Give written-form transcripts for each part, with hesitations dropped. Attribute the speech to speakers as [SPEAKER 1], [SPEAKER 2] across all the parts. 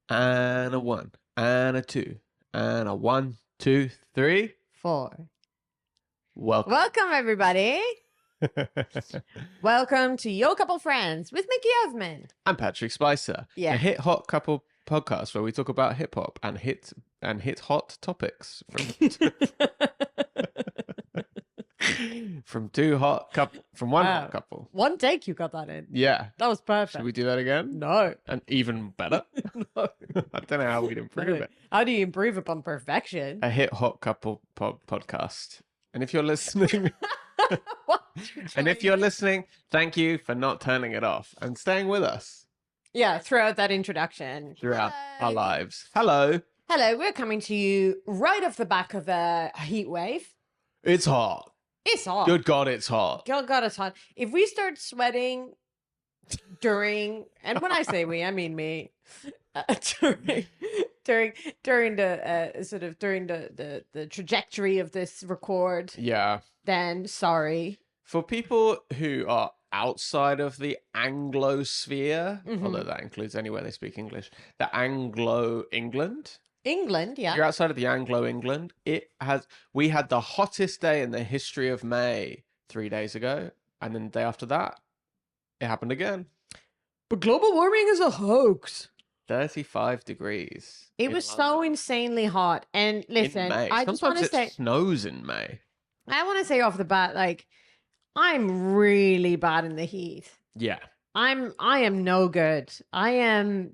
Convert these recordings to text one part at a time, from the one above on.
[SPEAKER 1] And a 1, and a 2, and a 1, 2, 3.
[SPEAKER 2] 4.
[SPEAKER 1] Welcome.
[SPEAKER 2] Welcome, everybody. Welcome to Yo Couple Friends with Mickey Osmond.
[SPEAKER 1] I'm Patrick Spicer.
[SPEAKER 2] Yeah.
[SPEAKER 1] A hit hot couple podcast where we talk about hip hop and hit hot topics from one hot couple.
[SPEAKER 2] One take you got that in.
[SPEAKER 1] Yeah.
[SPEAKER 2] That was perfect.
[SPEAKER 1] Should we do that again?
[SPEAKER 2] No.
[SPEAKER 1] And even better?
[SPEAKER 2] No.
[SPEAKER 1] I don't know how we'd improve it.
[SPEAKER 2] How do you improve upon perfection?
[SPEAKER 1] A hit hot couple podcast. And if you're listening, thank you for not turning it off and staying with us.
[SPEAKER 2] Yeah, throughout that introduction.
[SPEAKER 1] Throughout our lives. Hello.
[SPEAKER 2] Hello, we're coming to you right off the back of a heat wave.
[SPEAKER 1] It's hot.
[SPEAKER 2] It's hot.
[SPEAKER 1] Good God, it's hot.
[SPEAKER 2] God, it's hot. If we start sweating during, and when I say we, I mean me, during the trajectory of this record,
[SPEAKER 1] Yeah.
[SPEAKER 2] then sorry.
[SPEAKER 1] For people who are outside of the Anglo-sphere, although that includes anywhere they speak English, the Anglo-England.
[SPEAKER 2] England, yeah.
[SPEAKER 1] You're outside of the Anglo-England. We had the hottest day in the history of May 3 days ago, and then the day after that, it happened again.
[SPEAKER 2] But global warming is a hoax.
[SPEAKER 1] 35 degrees.
[SPEAKER 2] It was so insanely hot. And listen,
[SPEAKER 1] in May.
[SPEAKER 2] I just want to
[SPEAKER 1] Sometimes
[SPEAKER 2] say,
[SPEAKER 1] it snows in May.
[SPEAKER 2] I want to say off the bat, like, I'm really bad in the heat.
[SPEAKER 1] Yeah.
[SPEAKER 2] I am no good. I am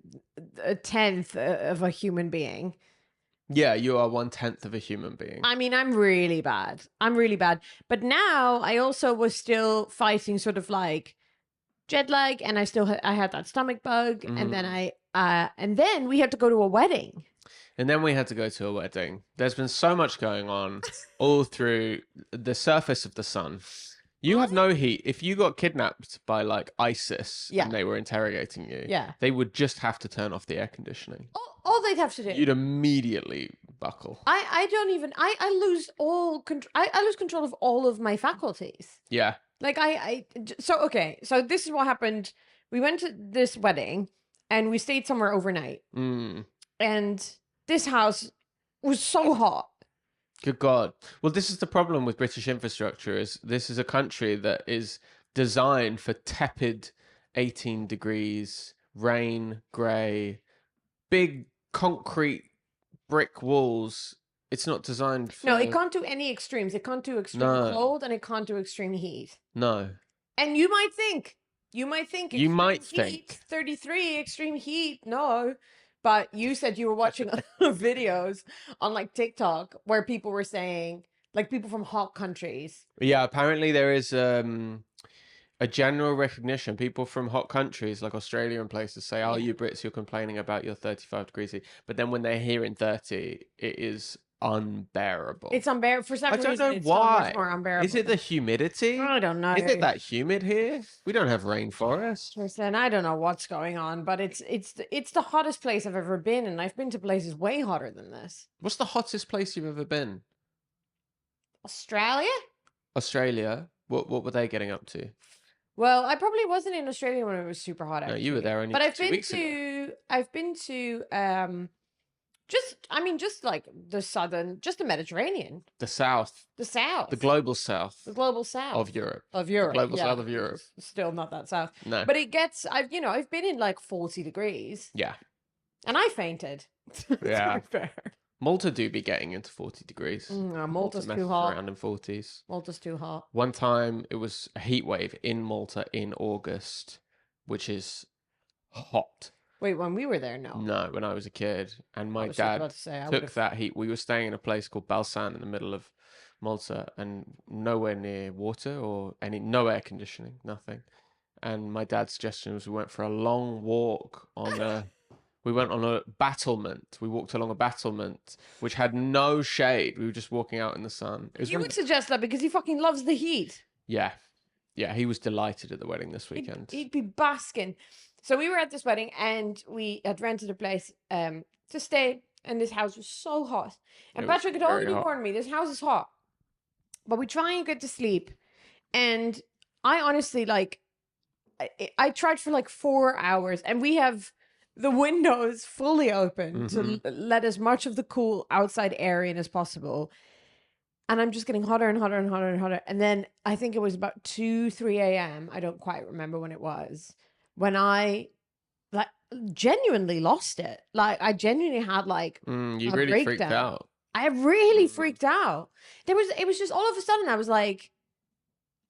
[SPEAKER 2] a 10th of a human being.
[SPEAKER 1] Yeah, you are 1/10 of a human being.
[SPEAKER 2] I mean, I'm really bad. But now I also was still fighting sort of like jet lag, and I had that stomach bug, and then we had to go to a wedding.
[SPEAKER 1] And then we had to go to a wedding. There's been so much going on all through the surface of the sun. You have no heat. If you got kidnapped by like ISIS and they were interrogating you, they would just have to turn off the air conditioning.
[SPEAKER 2] All they'd have to do.
[SPEAKER 1] You'd immediately buckle.
[SPEAKER 2] I lose I lose control of all of my faculties.
[SPEAKER 1] Yeah.
[SPEAKER 2] Like so this is what happened. We went to this wedding and we stayed somewhere overnight. And this house was so hot.
[SPEAKER 1] Good God. Well, this is the problem with British infrastructure, is this is a country that is designed for tepid 18 degrees, rain, grey, big concrete brick walls. It's not designed for...
[SPEAKER 2] No, it can't do any extremes. It can't do extreme cold and it can't do extreme heat.
[SPEAKER 1] No.
[SPEAKER 2] And you might think 33 extreme heat. No. But you said you were watching videos on like TikTok where people were saying, like, people from hot countries.
[SPEAKER 1] Yeah, apparently there is a general recognition. People from hot countries like Australia and places say, "Oh, you Brits, you're complaining about your 35 degrees heat." But then when they're here in 30, it is unbearable.
[SPEAKER 2] It's unbearable for some reason.
[SPEAKER 1] I don't know
[SPEAKER 2] it's
[SPEAKER 1] why.
[SPEAKER 2] So much more unbearable.
[SPEAKER 1] Is it the humidity?
[SPEAKER 2] I don't know.
[SPEAKER 1] Is it that humid here? We don't have rainforest.
[SPEAKER 2] Listen, I don't know what's going on, but it's the hottest place I've ever been, and I've been to places way hotter than this.
[SPEAKER 1] What's the hottest place you've ever been?
[SPEAKER 2] Australia?
[SPEAKER 1] Australia. What were they getting up to?
[SPEAKER 2] Well, I probably wasn't in Australia when it was super hot.
[SPEAKER 1] No, you were there only 2 weeks ago.
[SPEAKER 2] I've been to just like the southern, just the Mediterranean.
[SPEAKER 1] The south.
[SPEAKER 2] The south.
[SPEAKER 1] The global south.
[SPEAKER 2] The global south.
[SPEAKER 1] Of Europe.
[SPEAKER 2] Of Europe.
[SPEAKER 1] The global south of Europe.
[SPEAKER 2] Still not that south.
[SPEAKER 1] No.
[SPEAKER 2] But it gets, I've been in like 40 degrees.
[SPEAKER 1] Yeah.
[SPEAKER 2] And I fainted.
[SPEAKER 1] Yeah.
[SPEAKER 2] To be fair.
[SPEAKER 1] Malta do be getting into 40 degrees.
[SPEAKER 2] Malta's too hot.
[SPEAKER 1] Around in 40s.
[SPEAKER 2] Malta's too hot.
[SPEAKER 1] One time it was a heat wave in Malta in August, which is hot.
[SPEAKER 2] Wait, when we were there, no.
[SPEAKER 1] No, when I was a kid. And my dad took that heat. We were staying in a place called Balsan in the middle of Malta and nowhere near water or no air conditioning, nothing. And my dad's suggestion was we went for a long walk on a... We went on a battlement. We walked along a battlement, which had no shade. We were just walking out in the sun.
[SPEAKER 2] You would suggest that because he fucking loves the heat.
[SPEAKER 1] Yeah. Yeah, he was delighted at the wedding this weekend.
[SPEAKER 2] He'd be basking. So we were at this wedding and we had rented a place to stay. And this house was so hot. And Patrick had already warned me, this house is hot. But we try and get to sleep. And I honestly, like, I tried for like 4 hours. And we have the windows fully open to let as much of the cool outside air in as possible. And I'm just getting hotter and hotter and hotter and hotter. And then I think it was about 3 a.m. I don't quite remember when it was, when I like genuinely lost it. Like I genuinely had like
[SPEAKER 1] you
[SPEAKER 2] a
[SPEAKER 1] really freaked
[SPEAKER 2] breakdown.
[SPEAKER 1] out.
[SPEAKER 2] I really freaked out. It was just all of a sudden I was like,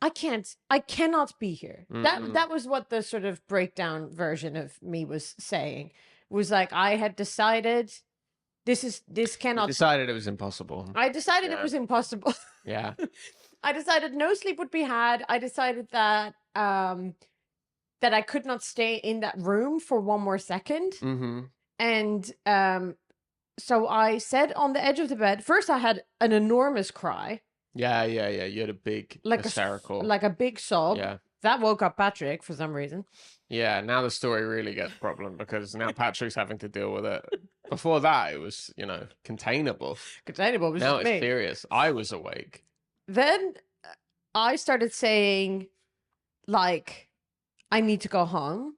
[SPEAKER 2] I cannot be here. That was what the sort of breakdown version of me was saying. Was like I had decided this cannot.
[SPEAKER 1] You decided it was impossible.
[SPEAKER 2] I decided it was impossible.
[SPEAKER 1] Yeah.
[SPEAKER 2] I decided no sleep would be had. I decided that that I could not stay in that room for one more second. And so I said on the edge of the bed, first I had an enormous cry.
[SPEAKER 1] Yeah. You had a big hysterical.
[SPEAKER 2] Like a big sob.
[SPEAKER 1] Yeah.
[SPEAKER 2] That woke up Patrick for some reason.
[SPEAKER 1] Yeah, now the story really gets a problem because now Patrick's having to deal with it. Before that, it was, containable.
[SPEAKER 2] Containable was
[SPEAKER 1] now
[SPEAKER 2] just
[SPEAKER 1] it's
[SPEAKER 2] me.
[SPEAKER 1] serious. I was awake.
[SPEAKER 2] Then I started saying, like, I need to go home.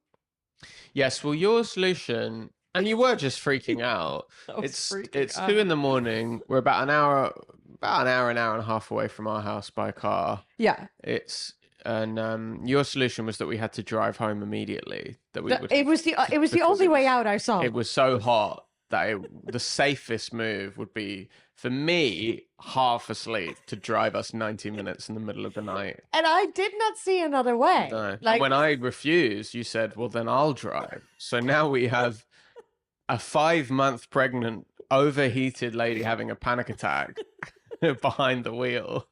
[SPEAKER 1] Yes, well, your solution, and you were just freaking out. It's 2 a.m. We're about an hour and a half away from our house by car.
[SPEAKER 2] Yeah.
[SPEAKER 1] And your solution was that we had to drive home immediately.
[SPEAKER 2] It was the only way out I saw.
[SPEAKER 1] It was so hot that the safest move would be for me, half asleep, to drive us 90 minutes in the middle of the night.
[SPEAKER 2] And I did not see another way.
[SPEAKER 1] No. Like, when I refused, you said, well, then I'll drive. So now we have a 5-month pregnant, overheated lady having a panic attack behind the wheel.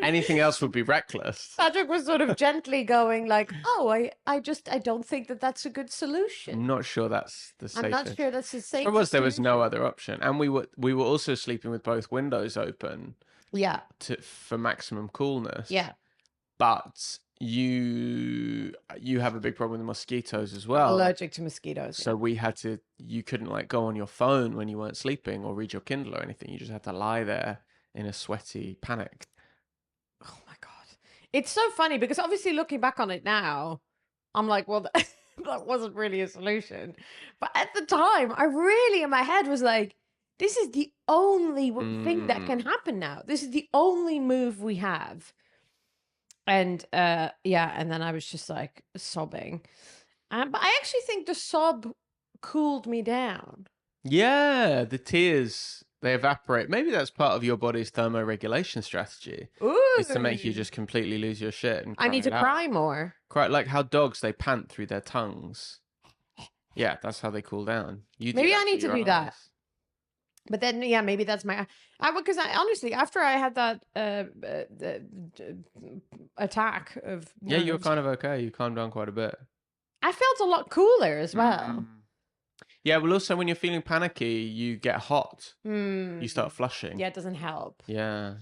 [SPEAKER 1] Anything else would be reckless.
[SPEAKER 2] Patrick was sort of gently going like, oh, I don't think that's a good solution.
[SPEAKER 1] I'm not sure that's the safest.
[SPEAKER 2] I'm not sure that's the safest.
[SPEAKER 1] There was no other option. And we were also sleeping with both windows open.
[SPEAKER 2] Yeah.
[SPEAKER 1] For maximum coolness.
[SPEAKER 2] Yeah.
[SPEAKER 1] But you have a big problem with mosquitoes as well.
[SPEAKER 2] Allergic to mosquitoes.
[SPEAKER 1] So you couldn't like go on your phone when you weren't sleeping or read your Kindle or anything. You just had to lie there in a sweaty panic.
[SPEAKER 2] Oh my God. It's so funny because obviously looking back on it now, I'm like, well, that wasn't really a solution. But at the time, I really in my head was like, this is the only thing that can happen now. This is the only move we have. And and then I was just like sobbing. But I actually think the sob cooled me down.
[SPEAKER 1] Yeah, the tears, they evaporate. Maybe that's part of your body's thermoregulation strategy.
[SPEAKER 2] Ooh.
[SPEAKER 1] Is to make you just completely lose your shit. And
[SPEAKER 2] I need to cry more.
[SPEAKER 1] Cry like how dogs, they pant through their tongues. Yeah, that's how they cool down.
[SPEAKER 2] Maybe I need to do that. But then, yeah, maybe that's because I honestly, after I had that attack of nerves,
[SPEAKER 1] yeah, you were kind of okay. You calmed down quite a bit.
[SPEAKER 2] I felt a lot cooler as well.
[SPEAKER 1] Yeah, well, also when you're feeling panicky, you get hot. You start flushing.
[SPEAKER 2] Yeah, it doesn't help.
[SPEAKER 1] Yeah,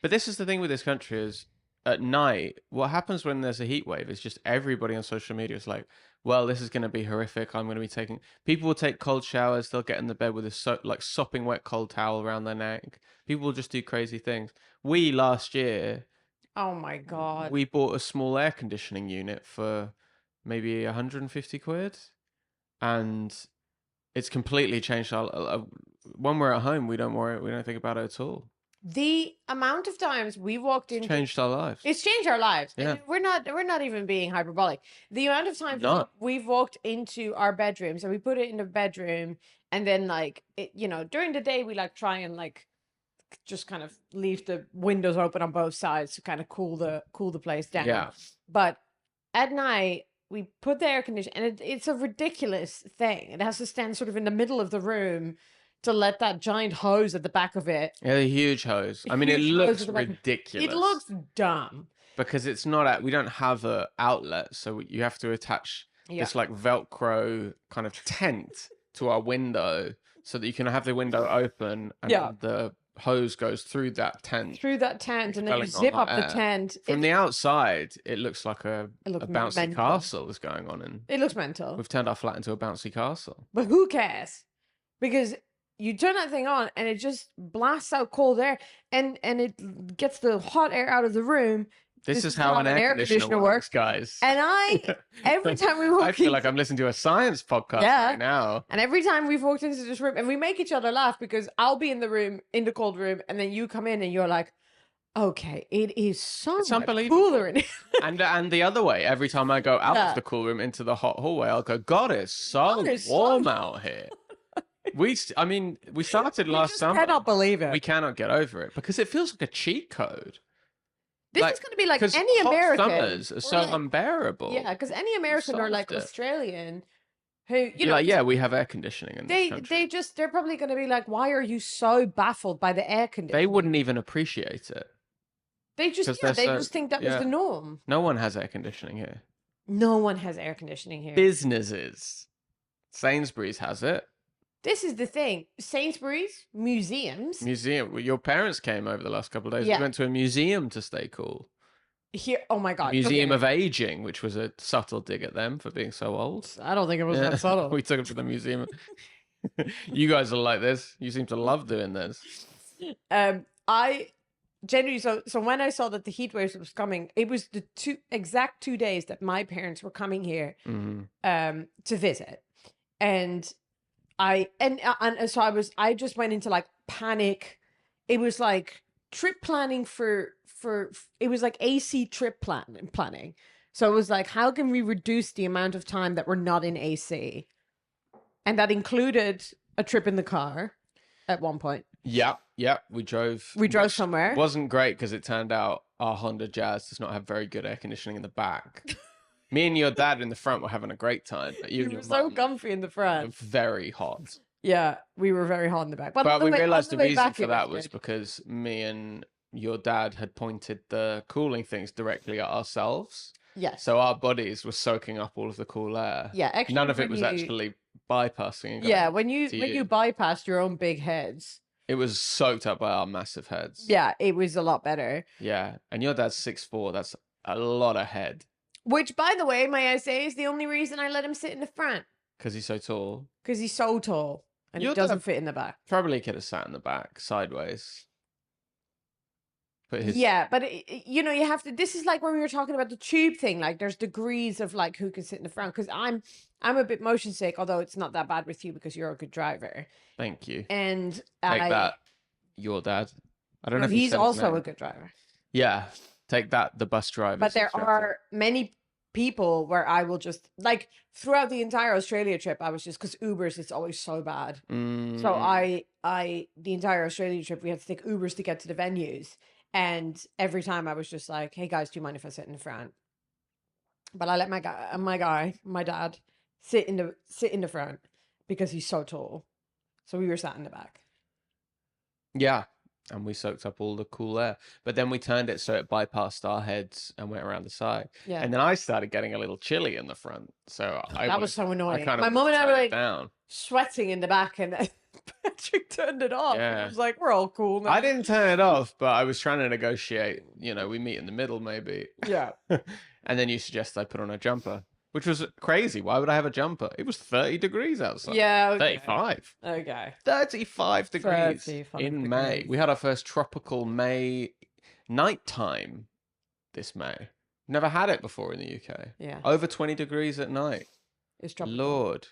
[SPEAKER 1] but this is the thing with this country is at night, what happens when there's a heat wave is just everybody on social media is like, well, this is going to be horrific. I'm going to be taking... People will take cold showers. They'll get in the bed with a sopping wet cold towel around their neck. People will just do crazy things. We, last year...
[SPEAKER 2] Oh, my God.
[SPEAKER 1] We bought a small air conditioning unit for maybe 150 quid. And it's completely changed our... When we're at home, we don't think about it at all.
[SPEAKER 2] The amount of times we walked in,
[SPEAKER 1] changed our lives.
[SPEAKER 2] It's changed our lives.
[SPEAKER 1] Yeah.
[SPEAKER 2] And we're not even being hyperbolic. The amount of times we've walked into our bedrooms and we put it in the bedroom, and then during the day we try and just kind of leave the windows open on both sides to kind of cool the place down.
[SPEAKER 1] Yeah.
[SPEAKER 2] But at night we put the air conditioner, and it's a ridiculous thing. It has to stand sort of in the middle of the room to let that giant hose at the back of it.
[SPEAKER 1] Yeah, a huge hose. I mean, it looks ridiculous.
[SPEAKER 2] It looks dumb.
[SPEAKER 1] Because it's not we don't have an outlet, so you have to attach this Velcro kind of tent to our window so that you can have the window open and the hose goes through that tent.
[SPEAKER 2] And then you zip up the tent.
[SPEAKER 1] From the outside, it looks like a bouncy castle is going on.
[SPEAKER 2] It looks mental.
[SPEAKER 1] We've turned our flat into a bouncy castle.
[SPEAKER 2] But who cares? Because you turn that thing on and it just blasts out cold air and it gets the hot air out of the room.
[SPEAKER 1] This is how an air conditioner works, guys.
[SPEAKER 2] And every time we walk
[SPEAKER 1] I feel like I'm listening to a science podcast right now.
[SPEAKER 2] And every time we've walked into this room, and we make each other laugh because I'll be in the room, in the cold room, and then you come in and you're like, okay, it is so much cooler in here.
[SPEAKER 1] And the other way, every time I go out of the cool room into the hot hallway, I'll go, God, it's so warm out here. We started last summer.
[SPEAKER 2] I cannot believe it.
[SPEAKER 1] We cannot get over it because it feels like a cheat code.
[SPEAKER 2] This is going to be like any American.
[SPEAKER 1] Summers are so unbearable.
[SPEAKER 2] Yeah, because any American or like Australian who, you know.
[SPEAKER 1] Like, yeah, we have air conditioning in this country.
[SPEAKER 2] They're probably going to be like, why are you so baffled by the air conditioning?
[SPEAKER 1] They wouldn't even appreciate it.
[SPEAKER 2] They just think that was the norm.
[SPEAKER 1] No one has air conditioning here.
[SPEAKER 2] No one has air conditioning here.
[SPEAKER 1] Businesses. Sainsbury's has it.
[SPEAKER 2] This is the thing. Sainsbury's, museums.
[SPEAKER 1] Your parents came over the last couple of days. Yeah. We went to a museum to stay cool.
[SPEAKER 2] Here, oh my God.
[SPEAKER 1] Museum of Aging, which was a subtle dig at them for being so old.
[SPEAKER 2] I don't think it was that subtle.
[SPEAKER 1] We took them to the museum. You guys are like this. You seem to love doing this.
[SPEAKER 2] Generally, so when I saw that the heat waves was coming, it was the exact 2 days that my parents were coming here to visit. And I just went into like panic. It was like trip planning it was like AC trip planning. So it was like, how can we reduce the amount of time that we're not in AC? And that included a trip in the car at one point.
[SPEAKER 1] Yeah. We drove
[SPEAKER 2] somewhere.
[SPEAKER 1] It wasn't great because it turned out our Honda Jazz does not have very good air conditioning in the back. Me and your dad in the front were having a great time. But you
[SPEAKER 2] were so comfy in the front.
[SPEAKER 1] Very hot.
[SPEAKER 2] Yeah, we were very hot in the back.
[SPEAKER 1] But we realized the reason for that was because me and your dad had pointed the cooling things directly at ourselves.
[SPEAKER 2] Yes.
[SPEAKER 1] So our bodies were soaking up all of the cool air.
[SPEAKER 2] Yeah,
[SPEAKER 1] none of it was actually bypassing.
[SPEAKER 2] When you bypassed your own big heads.
[SPEAKER 1] It was soaked up by our massive heads.
[SPEAKER 2] Yeah, it was a lot better.
[SPEAKER 1] Yeah, and your dad's 6'4". That's a lot of head.
[SPEAKER 2] Which, by the way, may I say, is the only reason I let him sit in the front.
[SPEAKER 1] Because he's so tall.
[SPEAKER 2] Because he's so tall. And he doesn't fit in the back.
[SPEAKER 1] Probably could have sat in the back, sideways.
[SPEAKER 2] Yeah, but you have to. This is like when we were talking about the tube thing. Like, there's degrees of like who can sit in the front. Because I'm a bit motion sick, although it's not that bad with you because you're a good driver.
[SPEAKER 1] Thank you.
[SPEAKER 2] And
[SPEAKER 1] take that, your dad. I don't know if
[SPEAKER 2] he's also a good driver.
[SPEAKER 1] Yeah, take that, the bus driver.
[SPEAKER 2] But there are many people where I will just like throughout the entire Australia trip, I was just because Ubers, it's always so bad. So the entire Australia trip, we had to take Ubers to get to the venues. And every time I was just like, hey guys, do you mind if I sit in the front? But I let my dad, sit in the front because he's so tall. So we were sat in the back.
[SPEAKER 1] Yeah. And we soaked up all the cool air. But then we turned it so it bypassed our heads and went around the side. Yeah. And then I started getting a little chilly in the front. So
[SPEAKER 2] that was so annoying. My mum and I were like sweating in the back, and Patrick turned it off. Yeah. I was like, we're all cool now.
[SPEAKER 1] I didn't turn it off, but I was trying to negotiate. We meet in the middle maybe.
[SPEAKER 2] Yeah.
[SPEAKER 1] And then you suggested I put on a jumper, which was crazy. Why would I have a jumper? It was 30 degrees outside.
[SPEAKER 2] Yeah. Okay.
[SPEAKER 1] 35.
[SPEAKER 2] Okay.
[SPEAKER 1] 35 degrees
[SPEAKER 2] 35
[SPEAKER 1] in
[SPEAKER 2] degrees.
[SPEAKER 1] May. We had our first tropical May nighttime this May. Never had it before in the UK.
[SPEAKER 2] Yeah.
[SPEAKER 1] Over 20 degrees at night.
[SPEAKER 2] It's tropical.
[SPEAKER 1] Lord.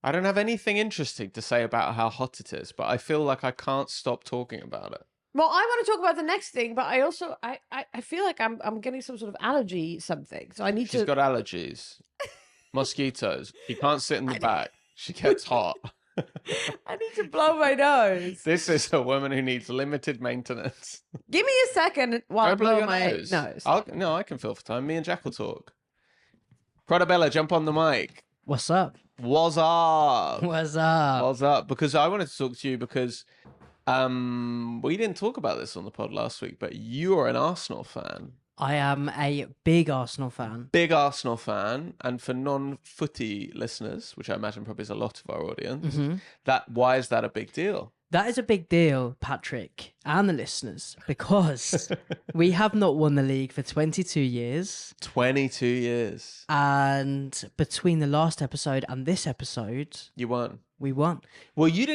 [SPEAKER 1] I don't have anything interesting to say about how hot it is, but I feel like I can't stop talking about it.
[SPEAKER 2] Well, I want to talk about the next thing, but I also I feel like I'm getting some sort of allergy something. So I need
[SPEAKER 1] She's got allergies. Mosquitoes. She can't sit in the back. She gets hot.
[SPEAKER 2] I need to blow my nose.
[SPEAKER 1] This is a woman who needs limited maintenance.
[SPEAKER 2] Give me a second while I blow my nose.
[SPEAKER 1] No, I can fill for time. Me and Jack will talk. Prodabella, jump on the mic.
[SPEAKER 3] What's up?
[SPEAKER 1] What's up?
[SPEAKER 3] What's up?
[SPEAKER 1] What's up? Because I wanted to talk to you because we didn't talk about this on the pod last week, but you are an Arsenal fan.
[SPEAKER 3] I am a big Arsenal fan.
[SPEAKER 1] Big Arsenal fan. And for non-footy listeners, which I imagine probably is a lot of our audience, why is that a big deal?
[SPEAKER 3] That is a big deal, Patrick, and the listeners, because we have not won the league for 22 years.
[SPEAKER 1] 22 years.
[SPEAKER 3] And between the last episode and this episode...
[SPEAKER 1] You won.
[SPEAKER 3] We won.
[SPEAKER 1] Well, you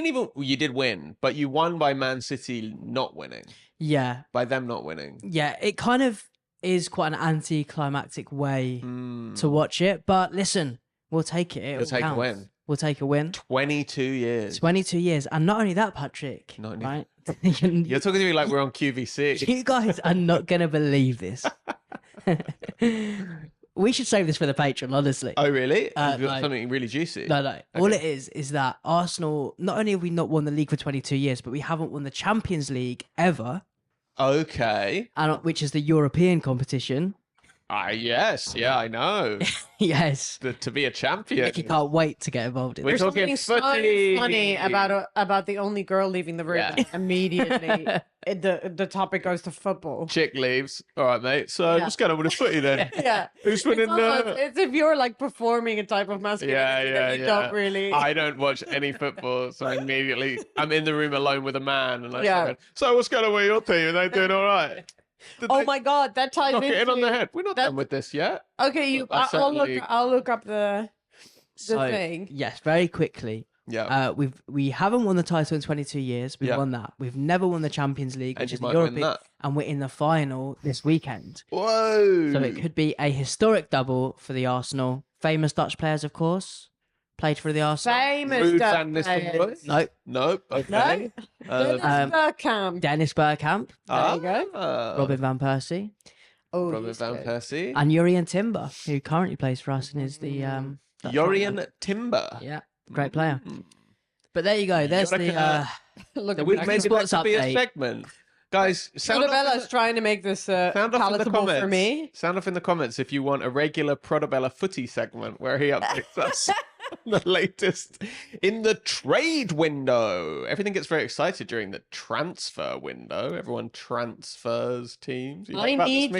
[SPEAKER 1] did win, but you won by Man City not winning.
[SPEAKER 3] Yeah.
[SPEAKER 1] By them not winning.
[SPEAKER 3] Yeah, it kind of... is quite an anticlimactic way to watch it. But listen, we'll take it.
[SPEAKER 1] We'll take a win.
[SPEAKER 3] We'll take a win.
[SPEAKER 1] 22 years.
[SPEAKER 3] 22 years. And not only that, Patrick, right?
[SPEAKER 1] You're talking to me like we're on QVC.
[SPEAKER 3] You guys are not going to believe this. We should save this for the Patreon, honestly.
[SPEAKER 1] Oh, really? You've got something really juicy?
[SPEAKER 3] No. Okay. All it is that Arsenal, not only have we not won the league for 22 years, but we haven't won the Champions League ever.
[SPEAKER 1] Okay.
[SPEAKER 3] Which is the European competition.
[SPEAKER 1] Yes. Yeah, I know.
[SPEAKER 3] Yes.
[SPEAKER 1] To be a champion.
[SPEAKER 3] You can't wait to get involved in
[SPEAKER 1] We're
[SPEAKER 3] this.
[SPEAKER 1] talking
[SPEAKER 2] so funny about the only girl leaving the room.
[SPEAKER 1] Yeah.
[SPEAKER 2] Immediately, the topic goes to football.
[SPEAKER 1] Chick leaves. All right, mate. So I'm just going with a footy then.
[SPEAKER 2] Yeah.
[SPEAKER 1] Who's winning?
[SPEAKER 2] It's if you're like performing a type of masculinity that you don't really.
[SPEAKER 1] I don't watch any football, so immediately I'm in the room alone with a man, and so what's going on with your team? Are they doing all right?
[SPEAKER 2] My God, that ties into
[SPEAKER 1] it on the head. We're not done with this yet.
[SPEAKER 2] Okay, I'll look up the thing.
[SPEAKER 3] Yes, very quickly.
[SPEAKER 1] Yeah.
[SPEAKER 3] We haven't won the title in 22 years. We've won that. We've never won the Champions League, which is the European, and we're in the final this weekend.
[SPEAKER 1] Whoa!
[SPEAKER 3] So it could be a historic double for the Arsenal. Famous Dutch players, of course, played for the Arsenal.
[SPEAKER 2] Famous Dutch players.
[SPEAKER 3] Nope.
[SPEAKER 1] Okay.
[SPEAKER 3] Dennis Bergkamp.
[SPEAKER 2] There you go.
[SPEAKER 3] Robin van Persie.
[SPEAKER 2] Oh,
[SPEAKER 1] Robin van Persie.
[SPEAKER 3] And Jurrien Timber, who currently plays for us and is the
[SPEAKER 1] Jurrien Timber.
[SPEAKER 3] Yeah, great player. But there you go. There's the
[SPEAKER 1] we've made it to be a segment. Guys,
[SPEAKER 2] Prodabella's trying to make this palatable for me.
[SPEAKER 1] Sound off in the comments if you want a regular Prodabella footy segment where he updates us the latest in the trade window. Everything gets very excited during the transfer window. Everyone transfers teams.
[SPEAKER 2] I need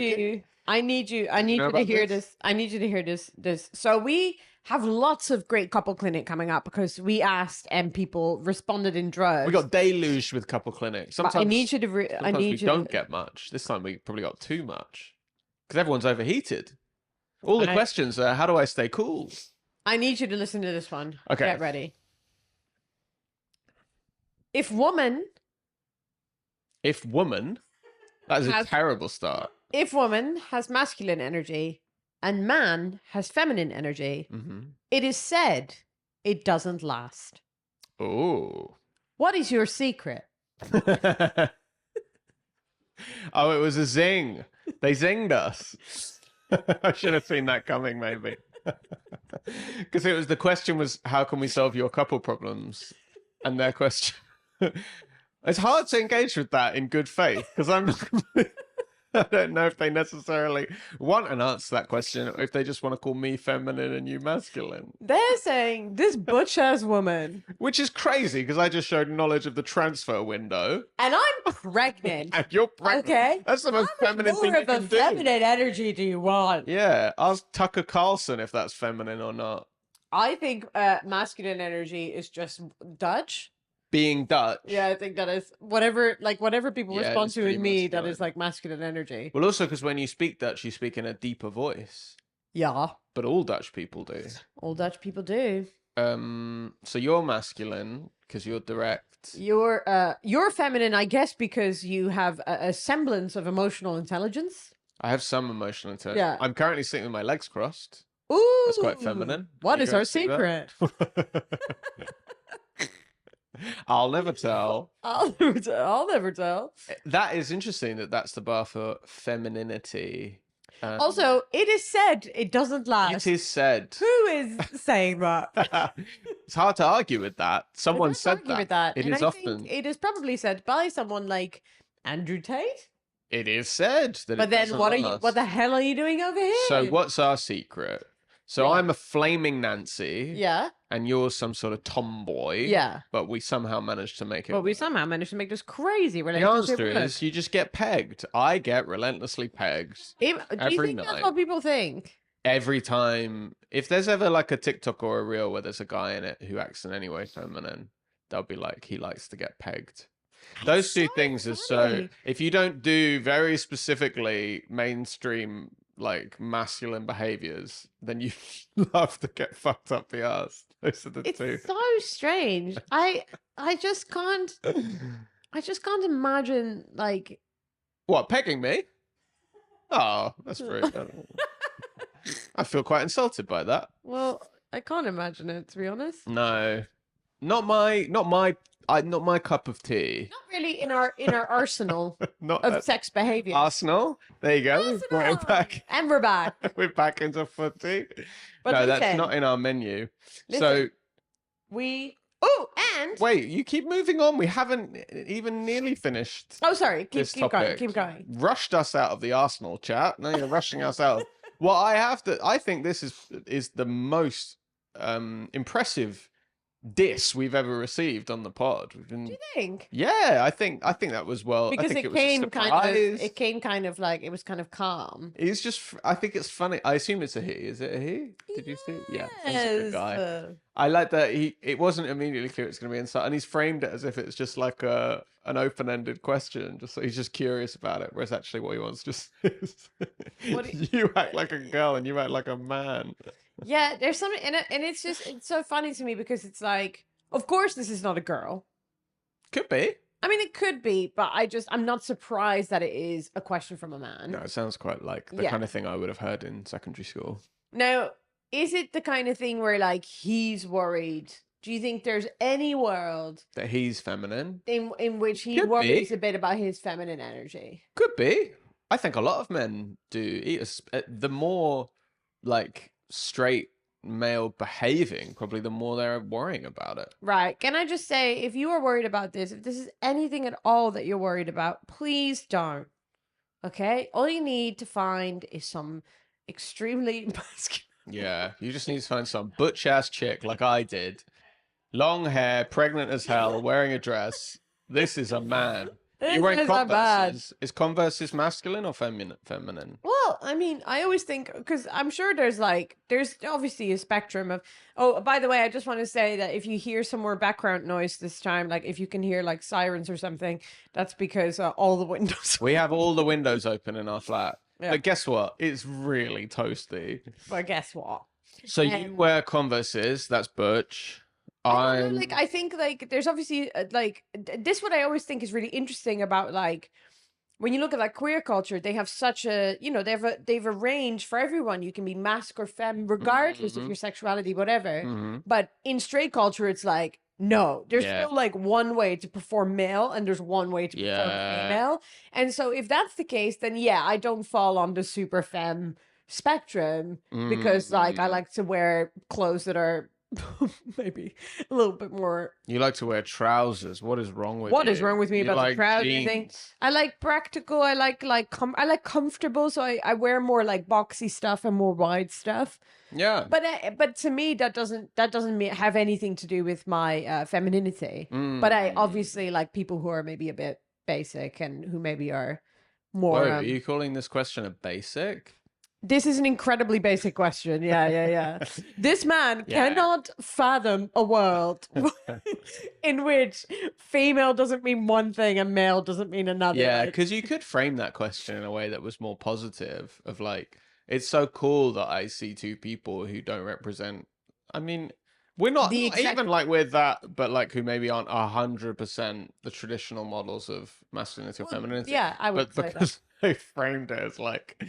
[SPEAKER 2] you to hear this. I need you to hear this. So we have lots of great couple clinic coming up because we asked and people responded in droves.
[SPEAKER 1] We got deluged with couple clinics. Sometimes
[SPEAKER 2] I need you to.
[SPEAKER 1] Don't get much. This time we probably got too much because everyone's overheated. All the questions are, how do I stay cool?
[SPEAKER 2] I need you to listen to this one.
[SPEAKER 1] Okay.
[SPEAKER 2] Get ready. If woman,
[SPEAKER 1] that is a terrible start.
[SPEAKER 2] If woman has masculine energy and man has feminine energy, it is said it doesn't last.
[SPEAKER 1] Oh.
[SPEAKER 2] What is your secret?
[SPEAKER 1] Oh, it was a zing. They zinged us. I should have seen that coming, maybe. Because the question was, how can we solve your couple problems? And their question, it's hard to engage with that in good faith because I don't know if they necessarily want an answer to that question or if they just want to call me feminine and you masculine.
[SPEAKER 2] They're saying this butch-ass woman.
[SPEAKER 1] Which is crazy because I just showed knowledge of the transfer window.
[SPEAKER 2] And I'm pregnant.
[SPEAKER 1] And you're pregnant.
[SPEAKER 2] Okay.
[SPEAKER 1] That's the most feminine thing you can do.
[SPEAKER 2] What feminine energy do you want?
[SPEAKER 1] Yeah. Ask Tucker Carlson if that's feminine or not.
[SPEAKER 2] I think masculine energy is just Dutch.
[SPEAKER 1] Being Dutch.
[SPEAKER 2] Yeah, I think that is whatever people respond to in me, that is like masculine energy.
[SPEAKER 1] Well, also because when you speak Dutch, you speak in a deeper voice.
[SPEAKER 2] Yeah.
[SPEAKER 1] But all Dutch people do.
[SPEAKER 2] All Dutch people do.
[SPEAKER 1] So you're masculine because you're direct.
[SPEAKER 2] You're feminine, I guess, because you have a semblance of emotional intelligence.
[SPEAKER 1] I have some emotional intelligence.
[SPEAKER 2] Yeah.
[SPEAKER 1] I'm currently sitting with my legs crossed.
[SPEAKER 2] Ooh.
[SPEAKER 1] That's quite feminine.
[SPEAKER 2] What is our secret?
[SPEAKER 1] I'll never tell.
[SPEAKER 2] I'll never tell.
[SPEAKER 1] That is interesting that's the bar for femininity.
[SPEAKER 2] Also, it is said it doesn't last.
[SPEAKER 1] It is said.
[SPEAKER 2] Who is saying that?
[SPEAKER 1] It's hard to argue with that. Someone said that.
[SPEAKER 2] It is often. It is probably said by someone like Andrew Tate.
[SPEAKER 1] It is said that.
[SPEAKER 2] But then, what the hell are you doing over here?
[SPEAKER 1] So, what's our secret? So I'm a flaming Nancy.
[SPEAKER 2] Yeah.
[SPEAKER 1] And you're some sort of tomboy.
[SPEAKER 2] Yeah.
[SPEAKER 1] But we somehow managed to make it.
[SPEAKER 2] But we somehow managed to make this crazy relationship.
[SPEAKER 1] The answer is you just get pegged. I get relentlessly pegged.
[SPEAKER 2] Do you think that's what people think?
[SPEAKER 1] Every time. If there's ever like a TikTok or a reel where there's a guy in it who acts in any way feminine, they'll be like, he likes to get pegged. Those two things are so. If you don't do very specifically mainstream like masculine behaviors, then you love to get fucked up the ass. Those are the two.
[SPEAKER 2] It's so strange. I just can't I just can't. I just can't imagine like.
[SPEAKER 1] What, pegging me? Oh, that's very good. I feel quite insulted by that.
[SPEAKER 2] Well, I can't imagine it, to be honest.
[SPEAKER 1] No, not my cup of tea.
[SPEAKER 2] Not really in our arsenal
[SPEAKER 1] Not
[SPEAKER 2] of sex behavior.
[SPEAKER 1] Arsenal. There you go. We've brought it back.
[SPEAKER 2] And we're back.
[SPEAKER 1] We're back into footy.
[SPEAKER 2] But
[SPEAKER 1] no,
[SPEAKER 2] listen,
[SPEAKER 1] that's not in our menu.
[SPEAKER 2] Listen, and
[SPEAKER 1] wait, you keep moving on. We haven't even nearly finished.
[SPEAKER 2] Oh, sorry. Keep going. Keep going.
[SPEAKER 1] Rushed us out of the Arsenal chat. Now you're rushing us out. Well, I think this is the most impressive diss we've ever received on the pod.
[SPEAKER 2] Do you think?
[SPEAKER 1] Yeah, I think that was
[SPEAKER 2] because it came kind of like it was kind of calm.
[SPEAKER 1] He's just. I think it's funny. I assume it's a he. Is it a he? Did you see? Yeah, he's a good guy. I like that it wasn't immediately clear it's going to be inside, and he's framed it as if it's just like an open-ended question. Just so he's just curious about it, whereas actually what he wants just is you act like a girl and you act like a man.
[SPEAKER 2] Yeah, there's something in it, and it's so funny to me because it's like, of course, this is not a girl.
[SPEAKER 1] Could be.
[SPEAKER 2] I mean, it could be, but I'm not surprised that it is a question from a man.
[SPEAKER 1] No, it sounds quite like the kind of thing I would have heard in secondary school.
[SPEAKER 2] Now, is it the kind of thing where like he's worried? Do you think there's any world
[SPEAKER 1] that he's feminine
[SPEAKER 2] in which he worries a bit about his feminine energy?
[SPEAKER 1] Could be. I think a lot of men do. The more like straight male behaving, probably the more they're worrying about it.
[SPEAKER 2] Right. Can I just say, if you are worried about this, if this is anything at all that you're worried about, please don't. Okay? All you need to find is some extremely masculine.
[SPEAKER 1] Yeah, you just need to find some butch ass chick like I did. Long hair, pregnant as hell, wearing a dress. This is a man. You're wearing Converses. Is Converses masculine or feminine?
[SPEAKER 2] Well, I mean, I always think, because I'm sure there's obviously a spectrum of, oh, by the way, I just want to say that if you hear some more background noise this time, like if you can hear like sirens or something, that's because all the windows.
[SPEAKER 1] We have all the windows open in our flat.
[SPEAKER 2] Yeah.
[SPEAKER 1] But guess what? It's really toasty.
[SPEAKER 2] But guess what?
[SPEAKER 1] So you wear Converses, that's butch.
[SPEAKER 2] I think like there's obviously this what I always think is really interesting about like when you look at like queer culture, they have such a they have a range for everyone. You can be masc or femme regardless of your sexuality, whatever. But in straight culture, it's like no, there's still like one way to perform male and there's one way to perform female. And so if that's the case, then I don't fall on the super femme spectrum because like I like to wear clothes that are maybe a little bit more.
[SPEAKER 1] You like to wear trousers. What is wrong with you?
[SPEAKER 2] What is wrong with me about
[SPEAKER 1] like
[SPEAKER 2] the trousers thing? I like practical. I like comfortable. So I wear more like boxy stuff and more wide stuff.
[SPEAKER 1] Yeah.
[SPEAKER 2] But to me that doesn't have anything to do with my femininity. But I obviously like people who are maybe a bit basic and who maybe are more.
[SPEAKER 1] Whoa, are you calling this question a basic?
[SPEAKER 2] This is an incredibly basic question. Yeah. This man cannot fathom a world in which female doesn't mean one thing and male doesn't mean another.
[SPEAKER 1] Yeah, because you could frame that question in a way that was more positive of like, it's so cool that I see two people who don't represent, I mean, we're not even like we're that, but like who maybe aren't 100% the traditional models of masculinity or femininity.
[SPEAKER 2] Yeah, I would say
[SPEAKER 1] because they framed it as like...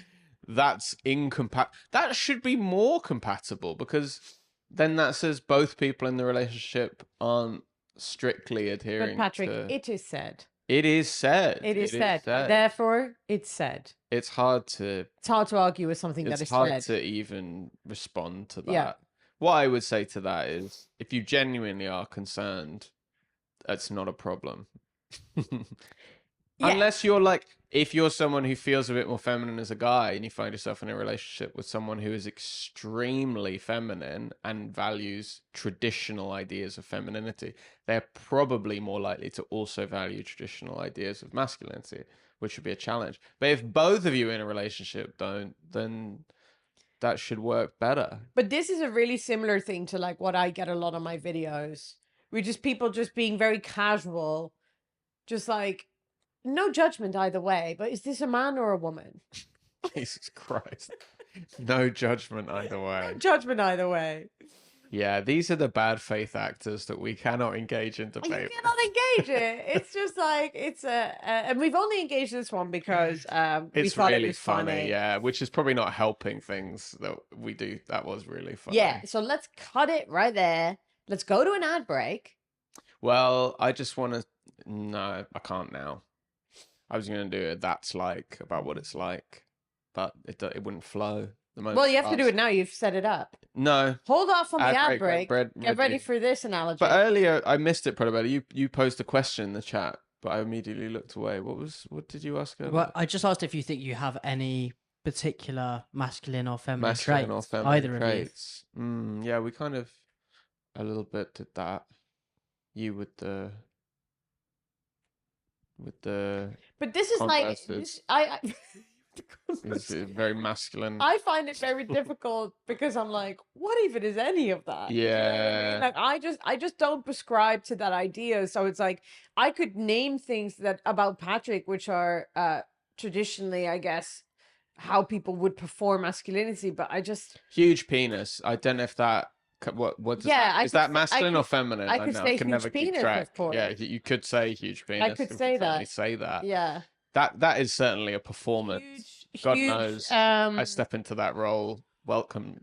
[SPEAKER 1] That's incompatible. That should be more compatible because then that says both people in the relationship aren't strictly adhering.
[SPEAKER 2] But Patrick, it is said.
[SPEAKER 1] It is said.
[SPEAKER 2] It is said. Therefore, it's said.
[SPEAKER 1] It's hard to argue with something that is said. It's hard to even respond to that. Yeah. What I would say to that is, if you genuinely are concerned, that's not a problem. Unless you're like, if you're someone who feels a bit more feminine as a guy and you find yourself in a relationship with someone who is extremely feminine and values traditional ideas of femininity, they're probably more likely to also value traditional ideas of masculinity, which would be a challenge. But if both of you in a relationship don't, then that should work better.
[SPEAKER 2] But this is a really similar thing to like what I get a lot on my videos, which is people just being very casual, just like, no judgment either way, but is this a man or a woman?
[SPEAKER 1] Jesus Christ. No judgment either way.
[SPEAKER 2] No judgment either way.
[SPEAKER 1] Yeah, these are the bad faith actors that we cannot engage in debate.
[SPEAKER 2] You cannot engage it. It's just like it's and we've only engaged this one because we thought
[SPEAKER 1] really
[SPEAKER 2] it was funny.
[SPEAKER 1] Yeah, which is probably not helping things that we do. That was really funny.
[SPEAKER 2] Yeah, so let's cut it right there. Let's go to an ad break.
[SPEAKER 1] Well, I just want to. No, I can't now. I was going to do it. That's like about what it's like, but it wouldn't flow.
[SPEAKER 2] Well, you have to do it now. You've set it up.
[SPEAKER 1] No.
[SPEAKER 2] Hold off on the ad break. Get ready for this analogy.
[SPEAKER 1] But earlier, I missed it probably. You posed a question in the chat, but I immediately looked away. What did you ask earlier?
[SPEAKER 3] Well, I just asked if you think you have any particular masculine or feminine
[SPEAKER 1] masculine
[SPEAKER 3] traits.
[SPEAKER 1] Or feminine
[SPEAKER 3] either
[SPEAKER 1] traits. Of you. Yeah, we kind of a little bit did that. You with the.
[SPEAKER 2] But this is like
[SPEAKER 1] It's very masculine.
[SPEAKER 2] I find it very difficult because I'm like, what even is any of that?
[SPEAKER 1] Yeah.
[SPEAKER 2] You know what I mean? Like I just don't prescribe to that idea. So it's like I could name things that about Patrick which are traditionally, I guess, how people would perform masculinity, but I just
[SPEAKER 1] huge penis. I don't know if that what does that, is that masculine or feminine?
[SPEAKER 2] I could say huge penis, of course.
[SPEAKER 1] Yeah, you could say huge penis.
[SPEAKER 2] I could say that.
[SPEAKER 1] Say that.
[SPEAKER 2] Yeah.
[SPEAKER 1] That is certainly a performance. God knows. I step into that role. Welcome.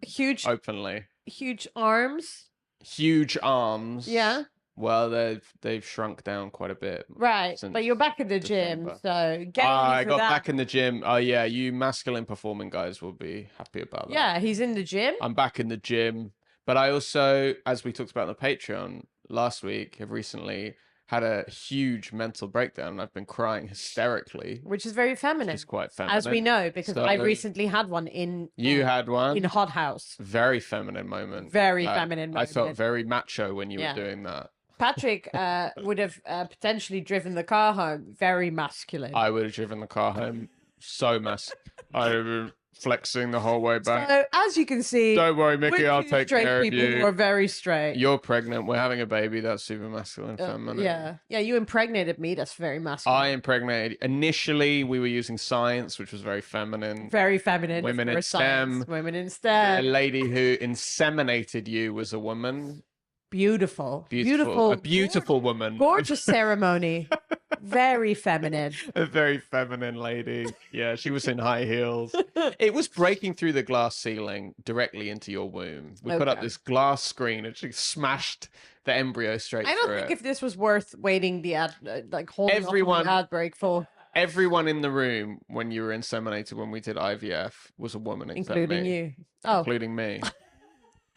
[SPEAKER 1] Openly.
[SPEAKER 2] Huge arms.
[SPEAKER 1] Huge arms.
[SPEAKER 2] Yeah.
[SPEAKER 1] Well, they've shrunk down quite a bit.
[SPEAKER 2] Right. But you're back in the gym, so get
[SPEAKER 1] I got back in the gym. Oh yeah, you masculine performing guys will be happy about that.
[SPEAKER 2] Yeah, he's in the gym.
[SPEAKER 1] I'm back in the gym. But I also, as we talked about on the Patreon last week, have recently had a huge mental breakdown. I've been crying hysterically.
[SPEAKER 2] Which is very feminine.
[SPEAKER 1] Which is quite feminine.
[SPEAKER 2] As we know, because I recently had one in...
[SPEAKER 1] You had one?
[SPEAKER 2] In Hot House.
[SPEAKER 1] Very feminine moment.
[SPEAKER 2] Very feminine moment.
[SPEAKER 1] I felt very macho when you were doing that.
[SPEAKER 2] Patrick would have potentially driven the car home. Very masculine.
[SPEAKER 1] I would have driven the car home so masculine. I would have flexing the whole way back.
[SPEAKER 2] So, as you can see,
[SPEAKER 1] don't worry, Mickey, I'll take care of you.
[SPEAKER 2] People who are very straight.
[SPEAKER 1] You're pregnant. We're having a baby. That's super masculine, feminine.
[SPEAKER 2] Yeah. You impregnated me. That's very masculine.
[SPEAKER 1] I impregnated. Initially, we were using science, which was very feminine.
[SPEAKER 2] Very feminine.
[SPEAKER 1] Women in STEM.
[SPEAKER 2] Women in STEM.
[SPEAKER 1] A lady who inseminated you was a woman.
[SPEAKER 2] Beautiful.
[SPEAKER 1] A beautiful woman.
[SPEAKER 2] Gorgeous ceremony. Very feminine.
[SPEAKER 1] A very feminine lady. Yeah, she was in high heels. It was breaking through the glass ceiling directly into your womb. We put up this glass screen and she smashed the embryo straight through it.
[SPEAKER 2] I don't think if this was worth waiting the ad, like holding off the ad break for.
[SPEAKER 1] Everyone in the room when you were inseminated, when we did IVF, was a woman except
[SPEAKER 2] including
[SPEAKER 1] me.
[SPEAKER 2] You. Oh.
[SPEAKER 1] Including me.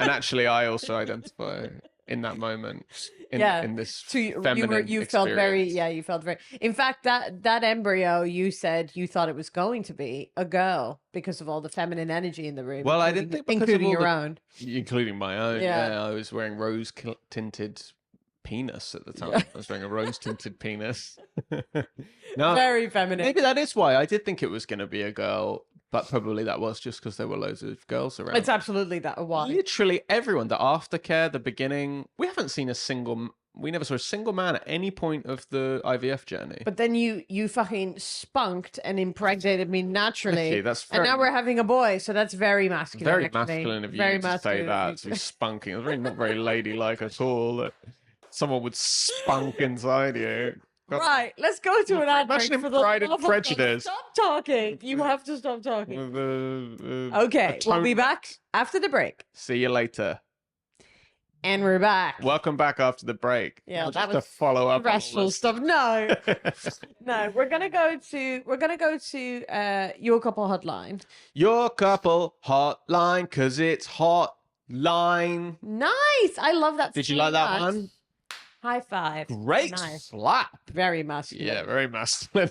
[SPEAKER 1] And actually, I also identify in that moment in this feminine
[SPEAKER 2] you
[SPEAKER 1] experience.
[SPEAKER 2] felt very in fact that embryo, you said you thought it was going to be a girl because of all the feminine energy in the room.
[SPEAKER 1] Well, I didn't think
[SPEAKER 2] including your own,
[SPEAKER 1] including my own. Yeah, I was wearing rose tinted penis at the time. I was wearing a rose tinted penis. No,
[SPEAKER 2] very feminine.
[SPEAKER 1] Maybe that is why I did think it was going to be a girl. But probably that was just because there were loads of girls around.
[SPEAKER 2] It's absolutely that why.
[SPEAKER 1] Literally everyone, the aftercare, the beginning. We never saw a single man at any point of the IVF journey.
[SPEAKER 2] But then you fucking spunked and impregnated me naturally.
[SPEAKER 1] Okay, that's
[SPEAKER 2] and now we're having a boy, so that's very masculine.
[SPEAKER 1] Very
[SPEAKER 2] actually.
[SPEAKER 1] masculine of you to say that. To be spunking. It's not very ladylike at all that someone would spunk inside you.
[SPEAKER 2] Right, let's go to an ad break for the
[SPEAKER 1] Pride and Prejudice.
[SPEAKER 2] Stop talking. You have to stop talking. Okay, we'll be back after the break.
[SPEAKER 1] See you later.
[SPEAKER 2] And we're back.
[SPEAKER 1] Welcome back after the break.
[SPEAKER 2] Yeah,
[SPEAKER 1] that
[SPEAKER 2] was
[SPEAKER 1] just a follow up.
[SPEAKER 2] Stressful stuff. No, no. We're gonna go to your couple hotline.
[SPEAKER 1] Your couple hotline, cause it's hotline.
[SPEAKER 2] Nice. I love that.
[SPEAKER 1] Did you like that one?
[SPEAKER 2] High five.
[SPEAKER 1] Great slap.
[SPEAKER 2] Very masculine.
[SPEAKER 1] Yeah, very masculine.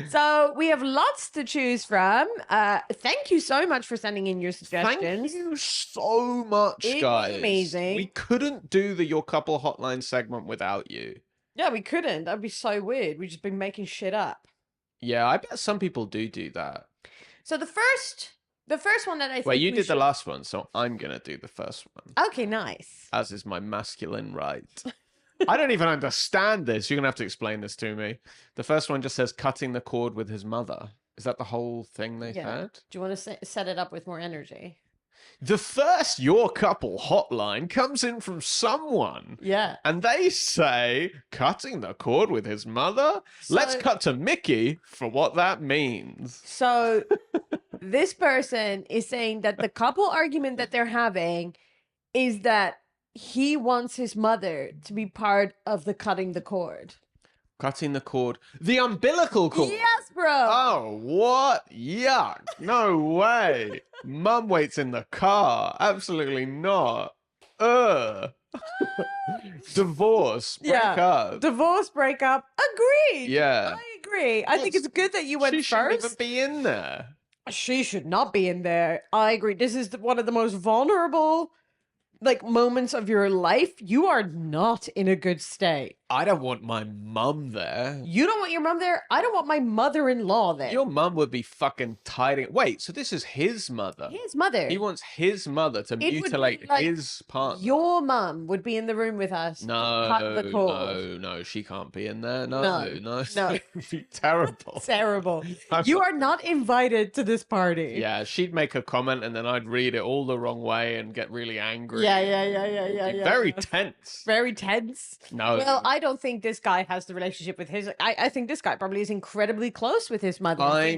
[SPEAKER 2] So we have lots to choose from. Thank you so much for sending in your suggestions.
[SPEAKER 1] Thank you so much, guys.
[SPEAKER 2] Amazing.
[SPEAKER 1] We couldn't do the Your Couple Hotline segment without you.
[SPEAKER 2] Yeah, we couldn't. That'd be so weird. We've just been making shit up.
[SPEAKER 1] Yeah, I bet some people do that.
[SPEAKER 2] So the first one that I think
[SPEAKER 1] well, you did the last one, so I'm gonna do the first one.
[SPEAKER 2] Okay, nice.
[SPEAKER 1] As is my masculine right. I don't even understand this. You're gonna have to explain this to me. The first one just says cutting the cord with his mother. Is that the whole thing they said?
[SPEAKER 2] Do you want to set it up with more energy?
[SPEAKER 1] The first Your Couple hotline comes in from someone.
[SPEAKER 2] Yeah.
[SPEAKER 1] And they say, cutting the cord with his mother? Let's cut to Mickey for what that means.
[SPEAKER 2] So this person is saying that the couple argument that they're having is that he wants his mother to be part of the cutting the cord.
[SPEAKER 1] Cutting the cord. The umbilical cord.
[SPEAKER 2] Yes, bro.
[SPEAKER 1] Oh, what? Yuck. No way. Mum waits in the car. Absolutely not. Ugh. Divorce. Break up.
[SPEAKER 2] Divorce, breakup. Agreed.
[SPEAKER 1] Yeah.
[SPEAKER 2] I agree. I think it's good that you went
[SPEAKER 1] she
[SPEAKER 2] first.
[SPEAKER 1] She shouldn't even be in there.
[SPEAKER 2] She should not be in there. I agree. This is one of the most vulnerable moments of your life. You are not in a good state.
[SPEAKER 1] I don't want my mum there.
[SPEAKER 2] You don't want your mum there? I don't want my mother-in-law there.
[SPEAKER 1] Your mum would be fucking tidying. Wait, so this is his mother?
[SPEAKER 2] His mother.
[SPEAKER 1] He wants his mother to mutilate his partner.
[SPEAKER 2] Your mum would be in the room with us.
[SPEAKER 1] No, she can't be in there. No. It would be terrible.
[SPEAKER 2] Terrible. You are not invited to this party.
[SPEAKER 1] Yeah, she'd make a comment and then I'd read it all the wrong way and get really angry.
[SPEAKER 2] Yeah.
[SPEAKER 1] Very tense.
[SPEAKER 2] Very tense.
[SPEAKER 1] No.
[SPEAKER 2] Well, I don't think this guy has the relationship with his. I think this guy probably is incredibly close with his mother.
[SPEAKER 1] I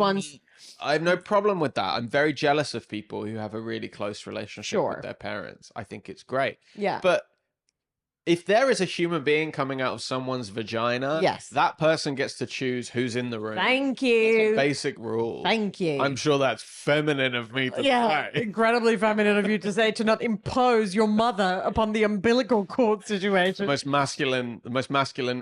[SPEAKER 1] have no problem with that. I'm very jealous of people who have a really close relationship with their parents. I think it's great.
[SPEAKER 2] Yeah.
[SPEAKER 1] But if there is a human being coming out of someone's vagina, that person gets to choose who's in the room.
[SPEAKER 2] Thank you.
[SPEAKER 1] That's a basic rule.
[SPEAKER 2] Thank you.
[SPEAKER 1] I'm sure that's feminine of me to say.
[SPEAKER 2] Incredibly feminine of you to say, to not impose your mother upon the umbilical cord situation.
[SPEAKER 1] The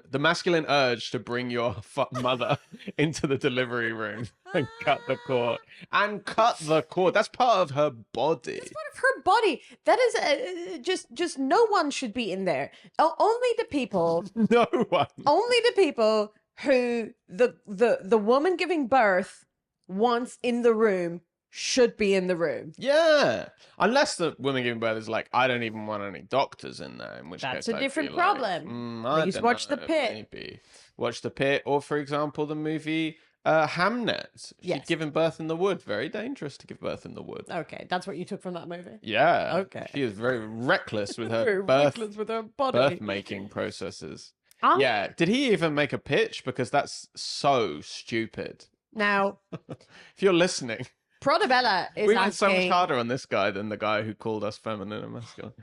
[SPEAKER 1] masculine urge to bring your mother into the delivery room and cut the cord. And cut the cord. That's part of her body.
[SPEAKER 2] That's part of her body. That is just no one should be in there. Only the people.
[SPEAKER 1] No one.
[SPEAKER 2] Only the people who the woman giving birth wants in the room should be in the room.
[SPEAKER 1] Yeah. Unless the woman giving birth is like, I don't even want any doctors in there. In which
[SPEAKER 2] that's
[SPEAKER 1] case
[SPEAKER 2] a different problem. Please watch The Pit.
[SPEAKER 1] Maybe. Watch The Pit. Or, for example, the movie Hamnet. She's given birth in the wood. Very dangerous to give birth in the wood.
[SPEAKER 2] Okay, that's what you took from that movie.
[SPEAKER 1] Yeah.
[SPEAKER 2] Okay.
[SPEAKER 1] She is very reckless with her
[SPEAKER 2] body.
[SPEAKER 1] birth making processes. Yeah. Did he even make a pitch? Because that's so stupid.
[SPEAKER 2] Now,
[SPEAKER 1] if you're listening,
[SPEAKER 2] Prodabella is
[SPEAKER 1] we went so much harder on this guy than the guy who called us feminine and masculine.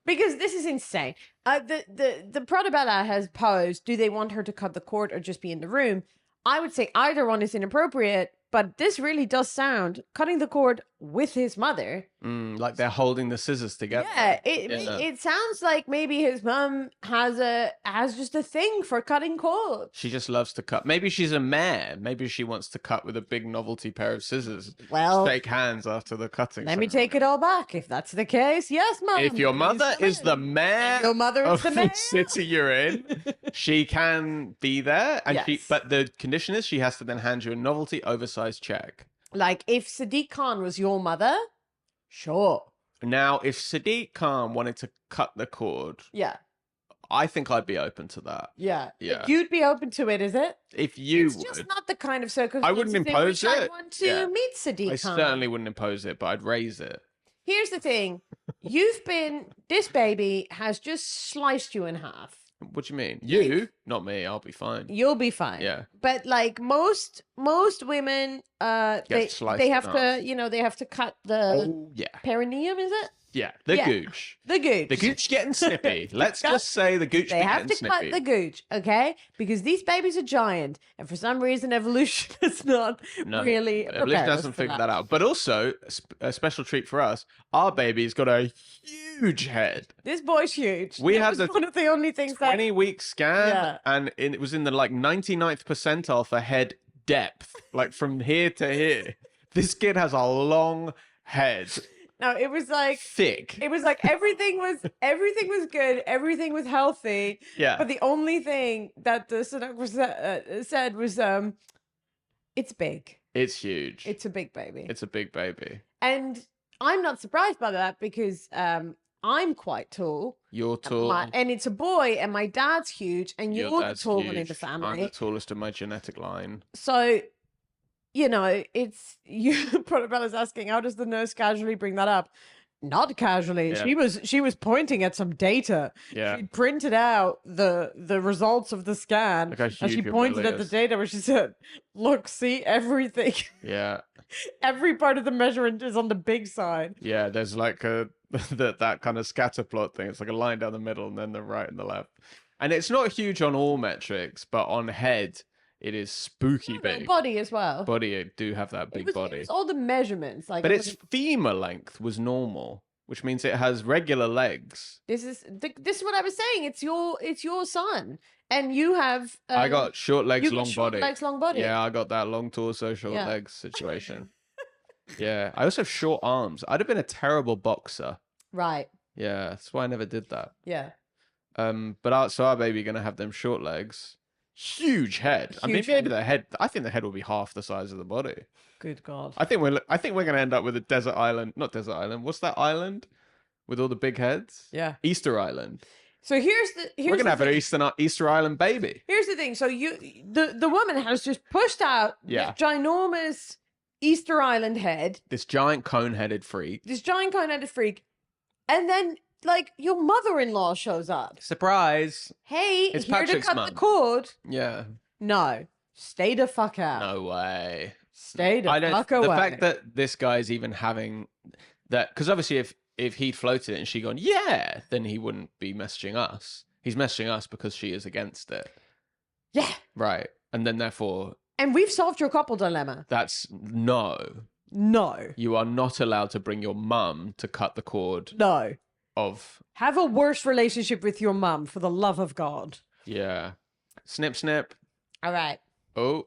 [SPEAKER 2] Because this is insane. The Prodabella has posed: do they want her to cut the cord or just be in the room? I would say either one is inappropriate, but this really does sound cutting the cord with his mother.
[SPEAKER 1] Like they're holding the scissors together.
[SPEAKER 2] Yeah, it sounds like maybe his mum has just a thing for cutting cords.
[SPEAKER 1] She just loves to cut. Maybe she's a mare. Maybe she wants to cut with a big novelty pair of scissors.
[SPEAKER 2] Well,
[SPEAKER 1] shake hands after the cutting.
[SPEAKER 2] Let me take it all back. If that's the case, yes, mum.
[SPEAKER 1] If your mother is the mayor of the city you're in, she can be there. And but the condition is she has to then hand you a novelty oversized check.
[SPEAKER 2] Like if Sadiq Khan was your mother, sure.
[SPEAKER 1] Now, if Sadiq Khan wanted to cut the cord, I think I'd be open to that.
[SPEAKER 2] Yeah. You'd be open to it, is it?
[SPEAKER 1] If you
[SPEAKER 2] It's just not the kind of circumstances
[SPEAKER 1] I wouldn't impose it.
[SPEAKER 2] I want to meet Sadiq Khan.
[SPEAKER 1] I certainly wouldn't impose it, but I'd raise it.
[SPEAKER 2] Here's the thing. This baby has just sliced you in half.
[SPEAKER 1] What do you mean? You? Not me. I'll be fine.
[SPEAKER 2] You'll be fine.
[SPEAKER 1] Yeah.
[SPEAKER 2] But like most women, they have to, they have to cut the perineum, is it?
[SPEAKER 1] Yeah, the gooch.
[SPEAKER 2] The gooch.
[SPEAKER 1] The gooch getting snippy. Let's just say the gooch getting snippy.
[SPEAKER 2] They have to cut the gooch, okay? Because these babies are giant, and for some reason evolution is not really
[SPEAKER 1] evolution doesn't figure that out. But also, a special treat for us, our baby's got a huge head.
[SPEAKER 2] This boy's huge.
[SPEAKER 1] We had
[SPEAKER 2] one of the only things
[SPEAKER 1] 20-week scan, and it was in the 99th percentile for head depth, like from here to here. This kid has a long head.
[SPEAKER 2] No, it was like
[SPEAKER 1] thick.
[SPEAKER 2] It was like everything was good, everything was healthy.
[SPEAKER 1] Yeah.
[SPEAKER 2] But the only thing that the sonographer said was, it's big.
[SPEAKER 1] It's huge.
[SPEAKER 2] It's a big baby.
[SPEAKER 1] It's a big baby.
[SPEAKER 2] And I'm not surprised by that because I'm quite tall.
[SPEAKER 1] You're tall.
[SPEAKER 2] And it's a boy, and my dad's huge, and you're the tall one in the family.
[SPEAKER 1] I'm the tallest in my genetic line.
[SPEAKER 2] So you know, it's you. Portobella's asking, how does the nurse casually bring that up? Not casually.
[SPEAKER 1] Yeah.
[SPEAKER 2] She was pointing at some data.
[SPEAKER 1] Yeah.
[SPEAKER 2] She printed out the results of the scan,
[SPEAKER 1] Look how
[SPEAKER 2] and she
[SPEAKER 1] huge your
[SPEAKER 2] pointed
[SPEAKER 1] belly
[SPEAKER 2] at the
[SPEAKER 1] is.
[SPEAKER 2] data where she said, "Look, see everything.
[SPEAKER 1] Yeah.
[SPEAKER 2] Every part of the measurement is on the big side."
[SPEAKER 1] Yeah, there's like a that kind of scatter plot thing. It's like a line down the middle and then the right and the left. And it's not huge on all metrics, but on head, it is spooky big.
[SPEAKER 2] Body as well.
[SPEAKER 1] Body do have that big body.
[SPEAKER 2] It's all the measurements, like.
[SPEAKER 1] But its femur length was normal, which means it has regular legs.
[SPEAKER 2] This is what I was saying. It's your son, and you have.
[SPEAKER 1] I got short legs, long
[SPEAKER 2] short
[SPEAKER 1] body.
[SPEAKER 2] legs, long body.
[SPEAKER 1] Yeah, I got that long torso, short legs situation. Yeah, I also have short arms. I'd have been a terrible boxer.
[SPEAKER 2] Right.
[SPEAKER 1] Yeah, that's why I never did that.
[SPEAKER 2] Yeah.
[SPEAKER 1] But our baby gonna have them short legs, huge head. I mean, maybe the head. I think the head will be half the size of the body.
[SPEAKER 2] Good God.
[SPEAKER 1] I think we're gonna end up with a desert island. Not desert island. What's that island with all the big heads?
[SPEAKER 2] Yeah.
[SPEAKER 1] Easter Island.
[SPEAKER 2] So we're
[SPEAKER 1] gonna have an Easter Island baby.
[SPEAKER 2] Here's the thing. So the woman has just pushed out this ginormous Easter Island head.
[SPEAKER 1] This giant cone-headed freak.
[SPEAKER 2] And then, like, your mother-in-law shows up.
[SPEAKER 1] Surprise.
[SPEAKER 2] Hey,
[SPEAKER 1] it's
[SPEAKER 2] here
[SPEAKER 1] Patrick's
[SPEAKER 2] to cut the cord.
[SPEAKER 1] Yeah.
[SPEAKER 2] No. Stay the fuck out.
[SPEAKER 1] No way.
[SPEAKER 2] Stay the fuck away.
[SPEAKER 1] The fact that this guy's even having that, because obviously if he'd floated it and she gone, yeah, then he wouldn't be messaging us. He's messaging us because she is against it.
[SPEAKER 2] Yeah.
[SPEAKER 1] Right. And then therefore...
[SPEAKER 2] And we've solved your couple dilemma.
[SPEAKER 1] That's no.
[SPEAKER 2] No.
[SPEAKER 1] You are not allowed to bring your mum to cut the cord.
[SPEAKER 2] No.
[SPEAKER 1] Of...
[SPEAKER 2] Have a worse relationship with your mum, for the love of God.
[SPEAKER 1] Yeah. Snip, snip.
[SPEAKER 2] All right.
[SPEAKER 1] Oh.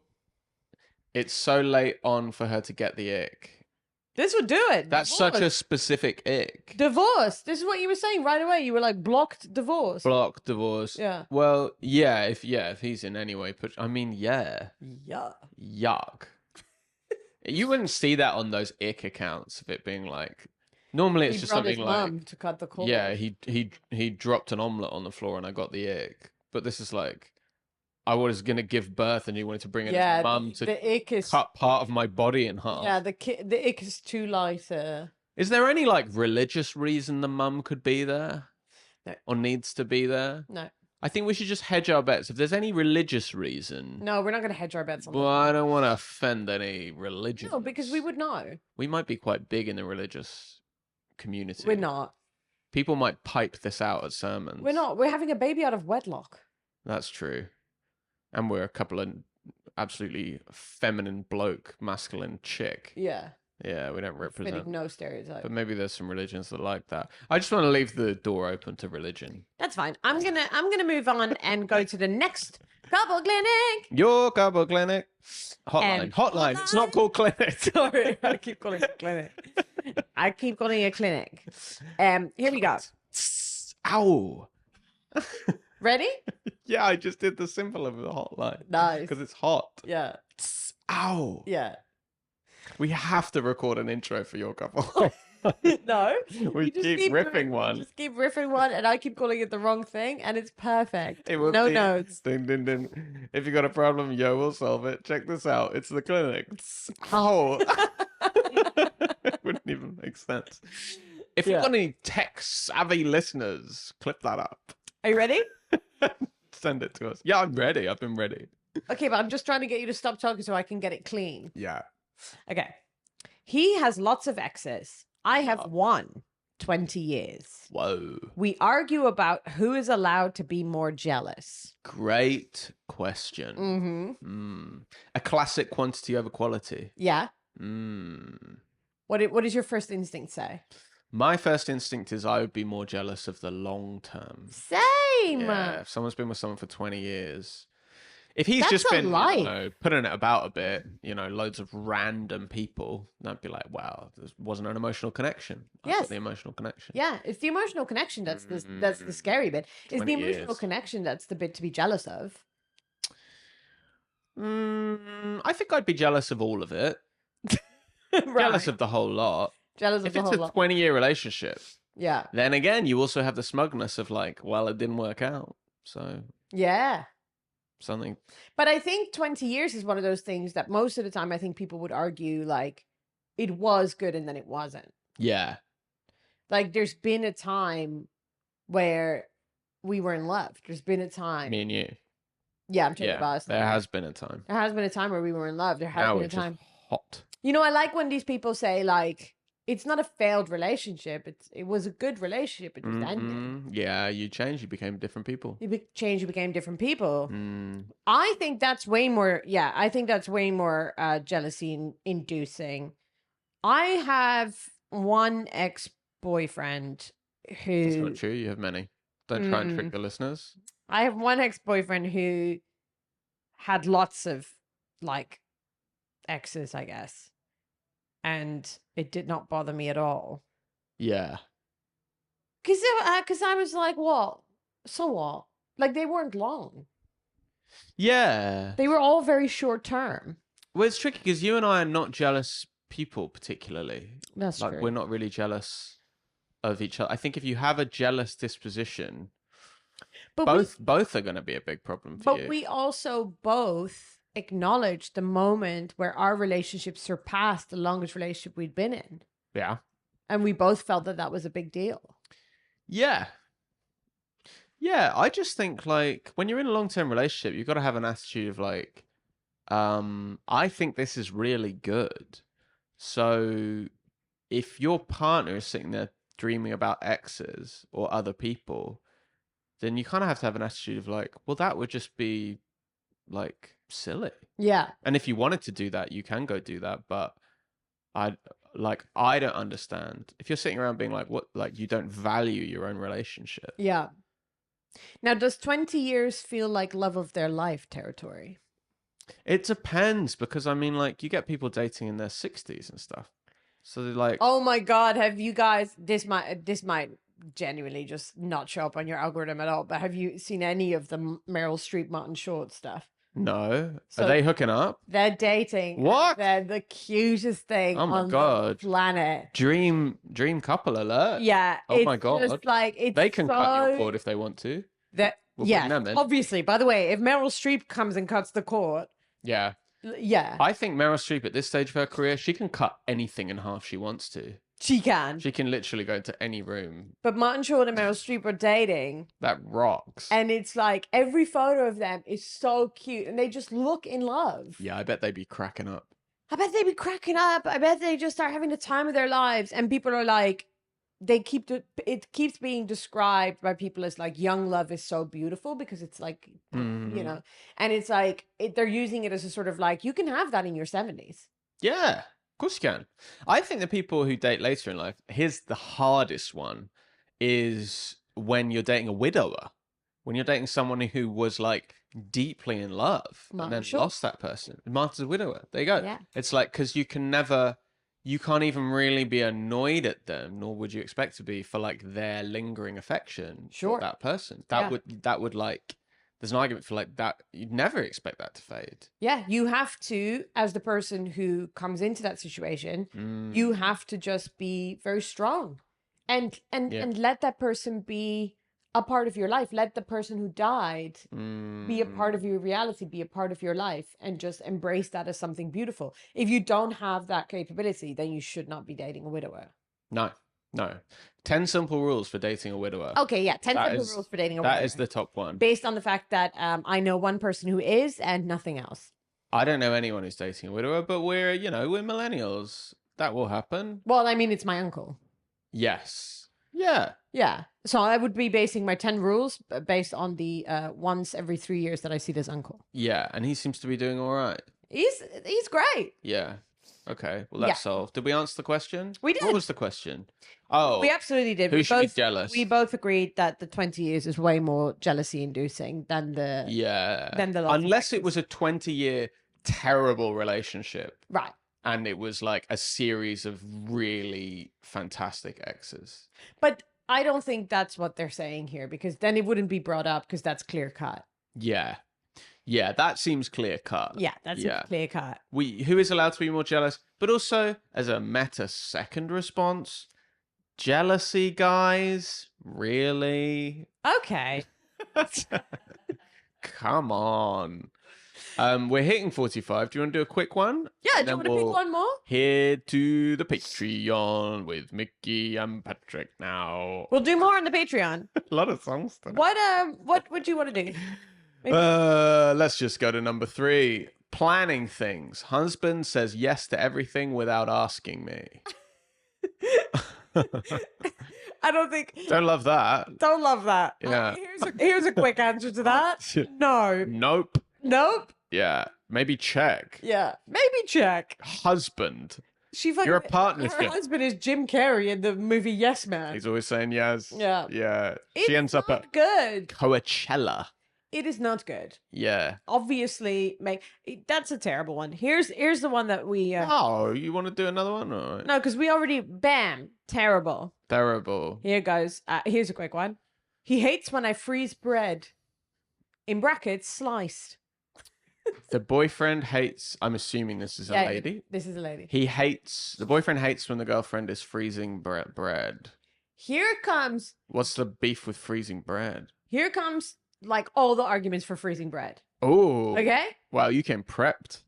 [SPEAKER 1] It's so late on for her to get the ick.
[SPEAKER 2] This would do it.
[SPEAKER 1] That's such a specific ick.
[SPEAKER 2] Divorce. This is what you were saying right away. You were like, blocked divorce.
[SPEAKER 1] Blocked divorce.
[SPEAKER 2] Yeah.
[SPEAKER 1] Well, yeah, if he's in any way I mean, yeah.
[SPEAKER 2] Yeah.
[SPEAKER 1] Yuck. You wouldn't see that on those ick accounts of it being like normally it's just something like
[SPEAKER 2] mum to cut the cord.
[SPEAKER 1] Yeah, he dropped an omelette on the floor and I got the ick. But this is like I was gonna give birth and he wanted to bring in his mum to cut part of my body in half.
[SPEAKER 2] Yeah, the ick is too light.
[SPEAKER 1] Is there any like religious reason the mum could be there?
[SPEAKER 2] No.
[SPEAKER 1] Or needs to be there?
[SPEAKER 2] No.
[SPEAKER 1] I think we should just hedge our bets. If there's any religious reason.
[SPEAKER 2] No, we're not going to hedge our bets on that.
[SPEAKER 1] Well, I don't want to offend any religion.
[SPEAKER 2] No, because we would know.
[SPEAKER 1] We might be quite big in the religious community.
[SPEAKER 2] We're not.
[SPEAKER 1] People might pipe this out at sermons.
[SPEAKER 2] We're not. We're having a baby out of wedlock.
[SPEAKER 1] That's true. And we're a couple of absolutely feminine bloke, masculine chick.
[SPEAKER 2] Yeah.
[SPEAKER 1] Yeah, we don't represent.
[SPEAKER 2] Fitting no stereotype.
[SPEAKER 1] But maybe there's some religions that like that. I just want to leave the door open to religion.
[SPEAKER 2] That's fine. I'm gonna move on and go to the next couple clinic.
[SPEAKER 1] Your couple clinic. Hotline. It's not called clinic.
[SPEAKER 2] Sorry, I keep calling it clinic. I keep calling it clinic. Here we go.
[SPEAKER 1] Ow.
[SPEAKER 2] Ready?
[SPEAKER 1] Yeah, I just did the symbol of the hotline.
[SPEAKER 2] Nice.
[SPEAKER 1] Because it's hot.
[SPEAKER 2] Yeah.
[SPEAKER 1] Ow.
[SPEAKER 2] Yeah.
[SPEAKER 1] We have to record an intro for your couple.
[SPEAKER 2] No.
[SPEAKER 1] We keep riffing one.
[SPEAKER 2] Just keep riffing one, and I keep calling it the wrong thing, and it's perfect.
[SPEAKER 1] It will
[SPEAKER 2] no
[SPEAKER 1] be,
[SPEAKER 2] notes.
[SPEAKER 1] Ding, ding, ding. If you got a problem, yo, we'll solve it. Check this out. It's the clinic. Ow. Wouldn't even make sense. If you've got any tech-savvy listeners, clip that up.
[SPEAKER 2] Are you ready?
[SPEAKER 1] Send it to us. Yeah, I'm ready. I've been ready.
[SPEAKER 2] Okay, but I'm just trying to get you to stop talking so I can get it clean.
[SPEAKER 1] Yeah.
[SPEAKER 2] Okay. He has lots of exes. I have 20 years.
[SPEAKER 1] Whoa.
[SPEAKER 2] We argue about who is allowed to be more jealous.
[SPEAKER 1] Great question.
[SPEAKER 2] Mm-hmm.
[SPEAKER 1] A classic quantity over quality.
[SPEAKER 2] Yeah.
[SPEAKER 1] Mm.
[SPEAKER 2] What does your first instinct say?
[SPEAKER 1] My first instinct is I would be more jealous of the long term.
[SPEAKER 2] Same.
[SPEAKER 1] Yeah, if someone's been with someone for 20 years. If he's
[SPEAKER 2] That's
[SPEAKER 1] just been putting it about a bit, loads of random people, that'd be like, wow, there wasn't an emotional connection. I've got the emotional connection.
[SPEAKER 2] Yeah, it's the emotional connection that's the scary bit. It's the emotional connection that's the bit to be jealous of.
[SPEAKER 1] I think I'd be jealous of all of it.
[SPEAKER 2] Right.
[SPEAKER 1] Jealous of the whole lot.
[SPEAKER 2] Jealous of the whole lot.
[SPEAKER 1] If it's a 20-year relationship.
[SPEAKER 2] Yeah.
[SPEAKER 1] Then again, you also have the smugness of like, well, it didn't work out. So.
[SPEAKER 2] Yeah.
[SPEAKER 1] something.
[SPEAKER 2] But I think 20 years is one of those things that most of the time I think people would argue like it was good and then it wasn't.
[SPEAKER 1] Yeah.
[SPEAKER 2] Like there's been a time where we were in love. There's been a time.
[SPEAKER 1] Me and you.
[SPEAKER 2] Yeah, I'm talking about us.
[SPEAKER 1] There has been a time.
[SPEAKER 2] There has been a time where we were in love. There has been a time.
[SPEAKER 1] Hot.
[SPEAKER 2] You know, I like when these people say like, it's not a failed relationship. It was a good relationship. It just ended.
[SPEAKER 1] Yeah, you changed. You became different people.
[SPEAKER 2] You changed. You became different people. I think that's way more. Yeah, I think that's way more jealousy inducing. I have one ex-boyfriend who.
[SPEAKER 1] That's not true. You have many. Don't try and trick the listeners.
[SPEAKER 2] I have one ex-boyfriend who had lots of like exes, I guess. And it did not bother me at all.
[SPEAKER 1] Yeah.
[SPEAKER 2] Because I was like, well, so what? Like, they weren't long.
[SPEAKER 1] Yeah.
[SPEAKER 2] They were all very short term.
[SPEAKER 1] Well, it's tricky because you and I are not jealous people particularly.
[SPEAKER 2] That's
[SPEAKER 1] like,
[SPEAKER 2] true.
[SPEAKER 1] We're not really jealous of each other. I think if you have a jealous disposition, but both are going to be a big problem for you.
[SPEAKER 2] But we also both acknowledge the moment where our relationship surpassed the longest relationship we'd been in.
[SPEAKER 1] Yeah.
[SPEAKER 2] And we both felt that that was a big deal.
[SPEAKER 1] Yeah. Yeah, I just think like when you're in a long-term relationship, you've got to have an attitude of like, I think this is really good. So if your partner is sitting there dreaming about exes or other people, then you kind of have to have an attitude of like, well, that would just be like silly.
[SPEAKER 2] Yeah.
[SPEAKER 1] And if you wanted to do that, you can go do that. But I don't understand if you're sitting around being like, what, like you don't value your own relationship.
[SPEAKER 2] Yeah. Now, does 20 years feel like love of their life territory?
[SPEAKER 1] It depends because I mean, like you get people dating in their 60s and stuff. So they're like,
[SPEAKER 2] oh my God, have you guys, this might genuinely just not show up on your algorithm at all, but have you seen any of the Meryl Streep, Martin Short stuff?
[SPEAKER 1] No. So are they hooking up?
[SPEAKER 2] They're dating.
[SPEAKER 1] What?
[SPEAKER 2] They're the cutest thing on the planet.
[SPEAKER 1] Dream couple alert.
[SPEAKER 2] Yeah.
[SPEAKER 1] Oh my God.
[SPEAKER 2] Just like,
[SPEAKER 1] they can cut your cord if they want to.
[SPEAKER 2] Obviously. By the way, if Meryl Streep comes and cuts the cord.
[SPEAKER 1] Yeah.
[SPEAKER 2] Yeah.
[SPEAKER 1] I think Meryl Streep at this stage of her career, she can cut anything in half she wants to.
[SPEAKER 2] She can.
[SPEAKER 1] She can literally go into any room.
[SPEAKER 2] But Martin Short and Meryl Streep are dating.
[SPEAKER 1] That rocks.
[SPEAKER 2] And it's like every photo of them is so cute and they just look in love.
[SPEAKER 1] Yeah, I bet they'd be cracking up.
[SPEAKER 2] I bet they'd be cracking up. I bet they just start having the time of their lives. And people are like, it keeps being described by people as like young love is so beautiful because it's like, you know, and it's like, they're using it as a sort of like, you can have that in your 70s.
[SPEAKER 1] Yeah. Of course you can. I think the people who date later in life, here's the hardest one, is when you're dating a widower. When you're dating someone who was like deeply in love and then lost that person. Martha's a widower. There you go. Yeah. It's like, because you can't even really be annoyed at them, nor would you expect to be for like their lingering affection for that person. That would like, there's an argument for like that. You'd never expect that to fade. Yeah,
[SPEAKER 2] you have to, as the person who comes into that situation, you have to just be very strong and let that person be a part of your life. Let the person who died be a part of your reality, be a part of your life, and just embrace that as something beautiful. If you don't have that capability, then you should not be dating a widower.
[SPEAKER 1] No. 10 simple rules for dating a widower.
[SPEAKER 2] Okay, yeah, 10 simple rules for dating a widower.
[SPEAKER 1] That is the top one.
[SPEAKER 2] Based on the fact that I know one person who is and nothing else.
[SPEAKER 1] I don't know anyone who's dating a widower, but we're millennials. That will happen.
[SPEAKER 2] Well, I mean, it's my uncle.
[SPEAKER 1] Yes. Yeah.
[SPEAKER 2] Yeah. So I would be basing my 10 rules based on the once every 3 years that I see this uncle.
[SPEAKER 1] Yeah, and he seems to be doing all right.
[SPEAKER 2] He's great.
[SPEAKER 1] Yeah. Okay, well, that's solved. Did we answer the question?
[SPEAKER 2] We did.
[SPEAKER 1] What was the question? Oh.
[SPEAKER 2] We absolutely did.
[SPEAKER 1] Who should be jealous?
[SPEAKER 2] We both agreed that the 20 years is way more jealousy-inducing than the...
[SPEAKER 1] Yeah.
[SPEAKER 2] Than the
[SPEAKER 1] unless it was a 20-year terrible relationship.
[SPEAKER 2] Right.
[SPEAKER 1] And it was like a series of really fantastic exes.
[SPEAKER 2] But I don't think that's what they're saying here, because then it wouldn't be brought up because that's clear-cut.
[SPEAKER 1] Yeah. Yeah, that seems clear cut.
[SPEAKER 2] Yeah, that's clear cut.
[SPEAKER 1] Who is allowed to be more jealous? But also, as a meta second response, jealousy, guys, really?
[SPEAKER 2] Okay.
[SPEAKER 1] Come on. We're hitting 45. Do you want to do a quick one?
[SPEAKER 2] Yeah, do you want to pick one more?
[SPEAKER 1] Head to the Patreon with Mickey and Patrick now.
[SPEAKER 2] We'll do more on the Patreon.
[SPEAKER 1] A lot of songs tonight.
[SPEAKER 2] What would you want to do?
[SPEAKER 1] Let's just go to number 3. Planning things. Husband says yes to everything without asking me.
[SPEAKER 2] I don't think.
[SPEAKER 1] Don't love that.
[SPEAKER 2] Don't love that.
[SPEAKER 1] Yeah.
[SPEAKER 2] Here's a quick answer to that. No.
[SPEAKER 1] Nope.
[SPEAKER 2] Nope.
[SPEAKER 1] Yeah. Maybe check.
[SPEAKER 2] Yeah. Maybe check.
[SPEAKER 1] Husband.
[SPEAKER 2] You're
[SPEAKER 1] a partner.
[SPEAKER 2] Her husband is Jim Carrey in the movie Yes Man.
[SPEAKER 1] He's always saying yes.
[SPEAKER 2] Yeah.
[SPEAKER 1] Yeah.
[SPEAKER 2] It's
[SPEAKER 1] She ends up at
[SPEAKER 2] good.
[SPEAKER 1] Coachella.
[SPEAKER 2] It is not good.
[SPEAKER 1] Yeah.
[SPEAKER 2] Obviously, that's a terrible one. Here's the one that we.
[SPEAKER 1] Oh, you want to do another one? Or...
[SPEAKER 2] No, because we already terrible.
[SPEAKER 1] Terrible.
[SPEAKER 2] Here goes. Here's a quick one. He hates when I freeze bread. In brackets, sliced.
[SPEAKER 1] The boyfriend hates. I'm assuming this is a lady.
[SPEAKER 2] This is a lady.
[SPEAKER 1] The boyfriend hates when the girlfriend is freezing bread.
[SPEAKER 2] Here comes.
[SPEAKER 1] What's the beef with freezing bread?
[SPEAKER 2] Here comes like all the arguments for freezing bread.
[SPEAKER 1] Oh.
[SPEAKER 2] Okay.
[SPEAKER 1] Wow, you came prepped.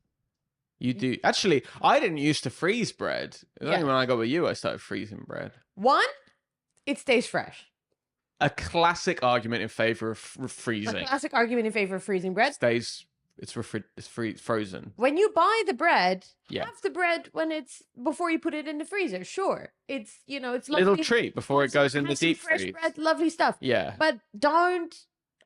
[SPEAKER 1] You do. Actually, I didn't used to freeze bread. Only when I got with you, I started freezing bread.
[SPEAKER 2] 1, it stays fresh.
[SPEAKER 1] A classic argument in favor of freezing.
[SPEAKER 2] A classic argument in favor of freezing bread.
[SPEAKER 1] It's frozen.
[SPEAKER 2] When you buy the bread,
[SPEAKER 1] Yeah.
[SPEAKER 2] have the bread when it's before you put it in the freezer. Sure, it's it's lovely.
[SPEAKER 1] Little treat before it goes in the deep
[SPEAKER 2] fresh
[SPEAKER 1] freeze.
[SPEAKER 2] bread, lovely stuff.
[SPEAKER 1] Yeah.
[SPEAKER 2] But don't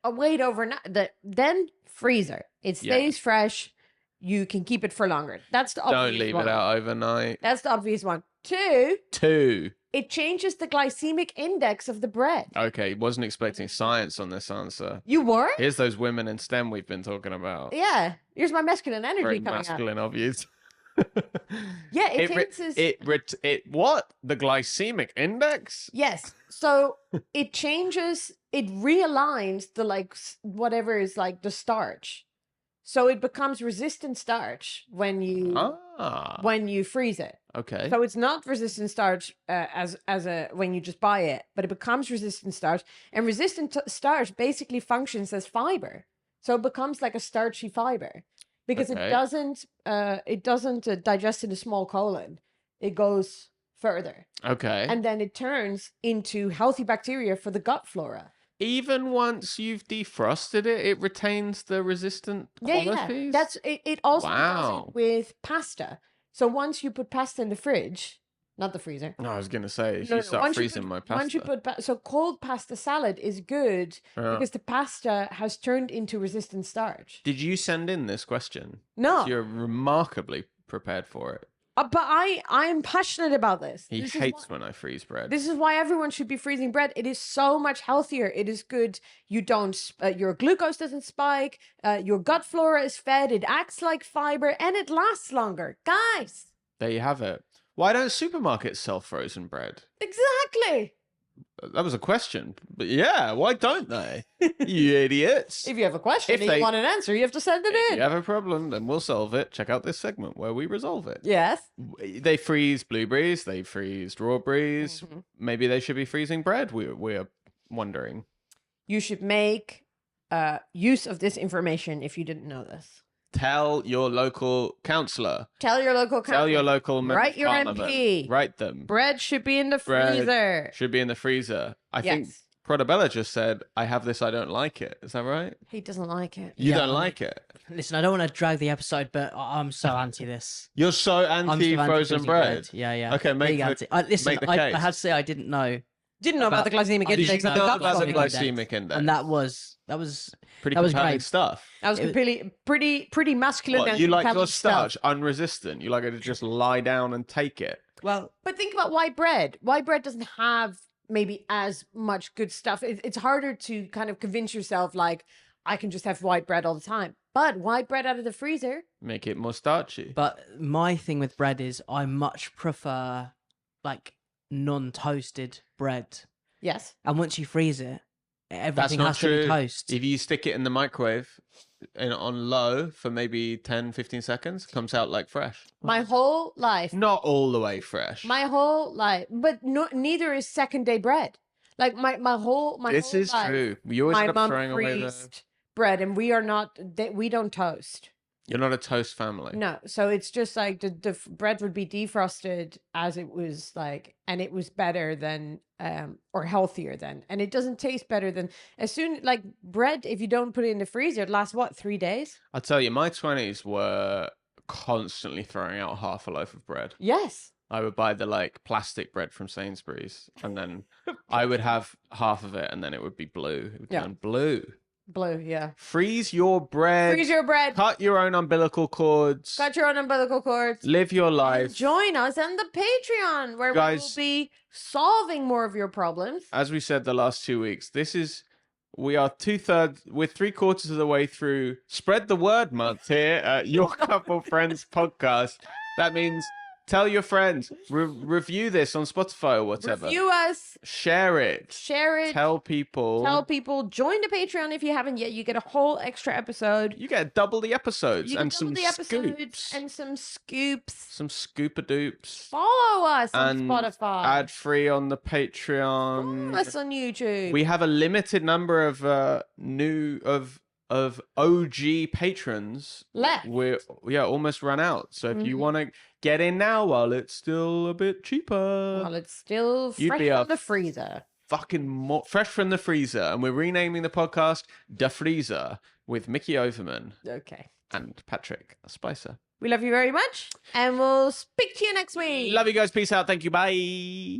[SPEAKER 2] wait overnight. Then freezer. It stays fresh. You can keep it for longer. That's the obvious
[SPEAKER 1] Don't leave
[SPEAKER 2] one.
[SPEAKER 1] it out overnight.
[SPEAKER 2] That's the obvious one. 2. It changes the glycemic index of the bread.
[SPEAKER 1] Okay, wasn't expecting science on this answer.
[SPEAKER 2] You were?
[SPEAKER 1] Here's those women in STEM we've been talking about.
[SPEAKER 2] Yeah. Here's my masculine energy
[SPEAKER 1] Very
[SPEAKER 2] coming
[SPEAKER 1] masculine of you.
[SPEAKER 2] Yeah, it changes.
[SPEAKER 1] It what? The glycemic index?
[SPEAKER 2] Yes. So it changes. It realigns the whatever is like the starch. So it becomes resistant starch when you freeze it.
[SPEAKER 1] Okay.
[SPEAKER 2] So it's not resistant starch when you just buy it, but it becomes resistant starch, and resistant starch basically functions as fiber. So it becomes like a starchy fiber because it doesn't digest in a small colon. It goes further.
[SPEAKER 1] Okay.
[SPEAKER 2] And then it turns into healthy bacteria for the gut flora.
[SPEAKER 1] Even once you've defrosted it, it retains the resistant qualities?
[SPEAKER 2] Yeah. That's it also does it with pasta. So once you put pasta in the fridge, not the freezer.
[SPEAKER 1] No, I was going to say, if you start freezing my pasta.
[SPEAKER 2] Once you put so cold pasta salad is good because the pasta has turned into resistant starch.
[SPEAKER 1] Did you send in this question?
[SPEAKER 2] No.
[SPEAKER 1] You're remarkably prepared for it.
[SPEAKER 2] But I'm passionate about this.
[SPEAKER 1] He hates when I freeze bread.
[SPEAKER 2] This is why everyone should be freezing bread. It is so much healthier. It is good. You don't. Your glucose doesn't spike. Your gut flora is fed. It acts like fiber, and it lasts longer. Guys.
[SPEAKER 1] There you have it. Why don't supermarkets sell frozen bread?
[SPEAKER 2] Exactly.
[SPEAKER 1] That was a question. But yeah, why don't they? You idiots.
[SPEAKER 2] If you have a question and you want an answer, you have to send it in.
[SPEAKER 1] If you have a problem, then we'll solve it. Check out this segment where we resolve it.
[SPEAKER 2] Yes.
[SPEAKER 1] They freeze blueberries. They freeze strawberries.
[SPEAKER 2] Mm-hmm.
[SPEAKER 1] Maybe they should be freezing bread. We're wondering.
[SPEAKER 2] You should make use of this information if you didn't know this.
[SPEAKER 1] Tell your local councillor.
[SPEAKER 2] Tell your local councillor.
[SPEAKER 1] Tell your local
[SPEAKER 2] Write your MP.
[SPEAKER 1] Write them.
[SPEAKER 2] Bread should be in the freezer.
[SPEAKER 1] Should be in the freezer. I think Prodabella just said, I have this, I don't like it. Is that right?
[SPEAKER 2] He doesn't like it.
[SPEAKER 1] You don't like it?
[SPEAKER 3] Listen, I don't want to drag the episode, but I'm so anti this.
[SPEAKER 1] You're so anti-frozen bread.
[SPEAKER 3] Yeah.
[SPEAKER 1] Okay,
[SPEAKER 3] make the I had to say I didn't know.
[SPEAKER 2] Didn't know about the glycemic index.
[SPEAKER 1] Didn't know about the glycemic index.
[SPEAKER 3] And that was
[SPEAKER 1] pretty compelling stuff.
[SPEAKER 2] That was pretty masculine.
[SPEAKER 1] What,
[SPEAKER 2] and
[SPEAKER 1] you like your starch unresistant? You like it to just lie down and take it?
[SPEAKER 2] Well, but think about white bread. White bread doesn't have maybe as much good stuff. It's harder to kind of convince yourself like I can just have white bread all the time. But white bread out of the freezer,
[SPEAKER 1] make it more starchy.
[SPEAKER 3] But my thing with bread is I much prefer like non-toasted bread.
[SPEAKER 2] Yes.
[SPEAKER 3] And once you freeze it, everything has to be toast.
[SPEAKER 1] If you stick it in the microwave on low for maybe 10, 15 seconds, it comes out like fresh.
[SPEAKER 2] My whole life.
[SPEAKER 1] Not all the way fresh.
[SPEAKER 2] My whole life. But neither is second day bread. Like my whole
[SPEAKER 1] This is
[SPEAKER 2] life,
[SPEAKER 1] true. You always end up throwing away
[SPEAKER 2] bread, and we don't toast.
[SPEAKER 1] You're not a toast family.
[SPEAKER 2] No, so it's just like the bread would be defrosted as it was like, and it was better than or healthier than, and it doesn't taste better than as soon like bread. If you don't put it in the freezer, it lasts what, 3 days?
[SPEAKER 1] I'll tell you, my 20s were constantly throwing out half a loaf of bread.
[SPEAKER 2] Yes.
[SPEAKER 1] I would buy the like plastic bread from Sainsbury's, and then I would have half of it, and then it would be blue. It would turn blue.
[SPEAKER 2] Blue, yeah.
[SPEAKER 1] Freeze your bread.
[SPEAKER 2] Freeze your bread.
[SPEAKER 1] Cut your own umbilical cords.
[SPEAKER 2] Cut your own umbilical cords.
[SPEAKER 1] Live your life.
[SPEAKER 2] And join us on the Patreon, where we will be solving more of your problems.
[SPEAKER 1] As we said the last 2 weeks, we're 3/4 of the way through Spread the Word month here at Your Couple Friends podcast. That means tell your friends, review this on Spotify or whatever.
[SPEAKER 2] Review us.
[SPEAKER 1] Share it. Tell people.
[SPEAKER 2] Join the Patreon if you haven't yet. You get a whole extra episode.
[SPEAKER 1] You get double the episodes
[SPEAKER 2] Some
[SPEAKER 1] scoops.
[SPEAKER 2] And some scoops.
[SPEAKER 1] Some scoopadoops.
[SPEAKER 2] Follow us on Spotify.
[SPEAKER 1] Ad free on the Patreon.
[SPEAKER 2] Follow us on YouTube.
[SPEAKER 1] We have a limited number of of OG patrons
[SPEAKER 2] left.
[SPEAKER 1] We're almost run out. So if you want to get in now while it's still a bit cheaper,
[SPEAKER 2] while it's still fresh from the freezer,
[SPEAKER 1] fresh from the freezer, and we're renaming the podcast Da Freezer with Mickey Overman.
[SPEAKER 2] Okay.
[SPEAKER 1] And Patrick Spicer.
[SPEAKER 2] We love you very much, and we'll speak to you next week.
[SPEAKER 1] Love you guys. Peace out. Thank you. Bye.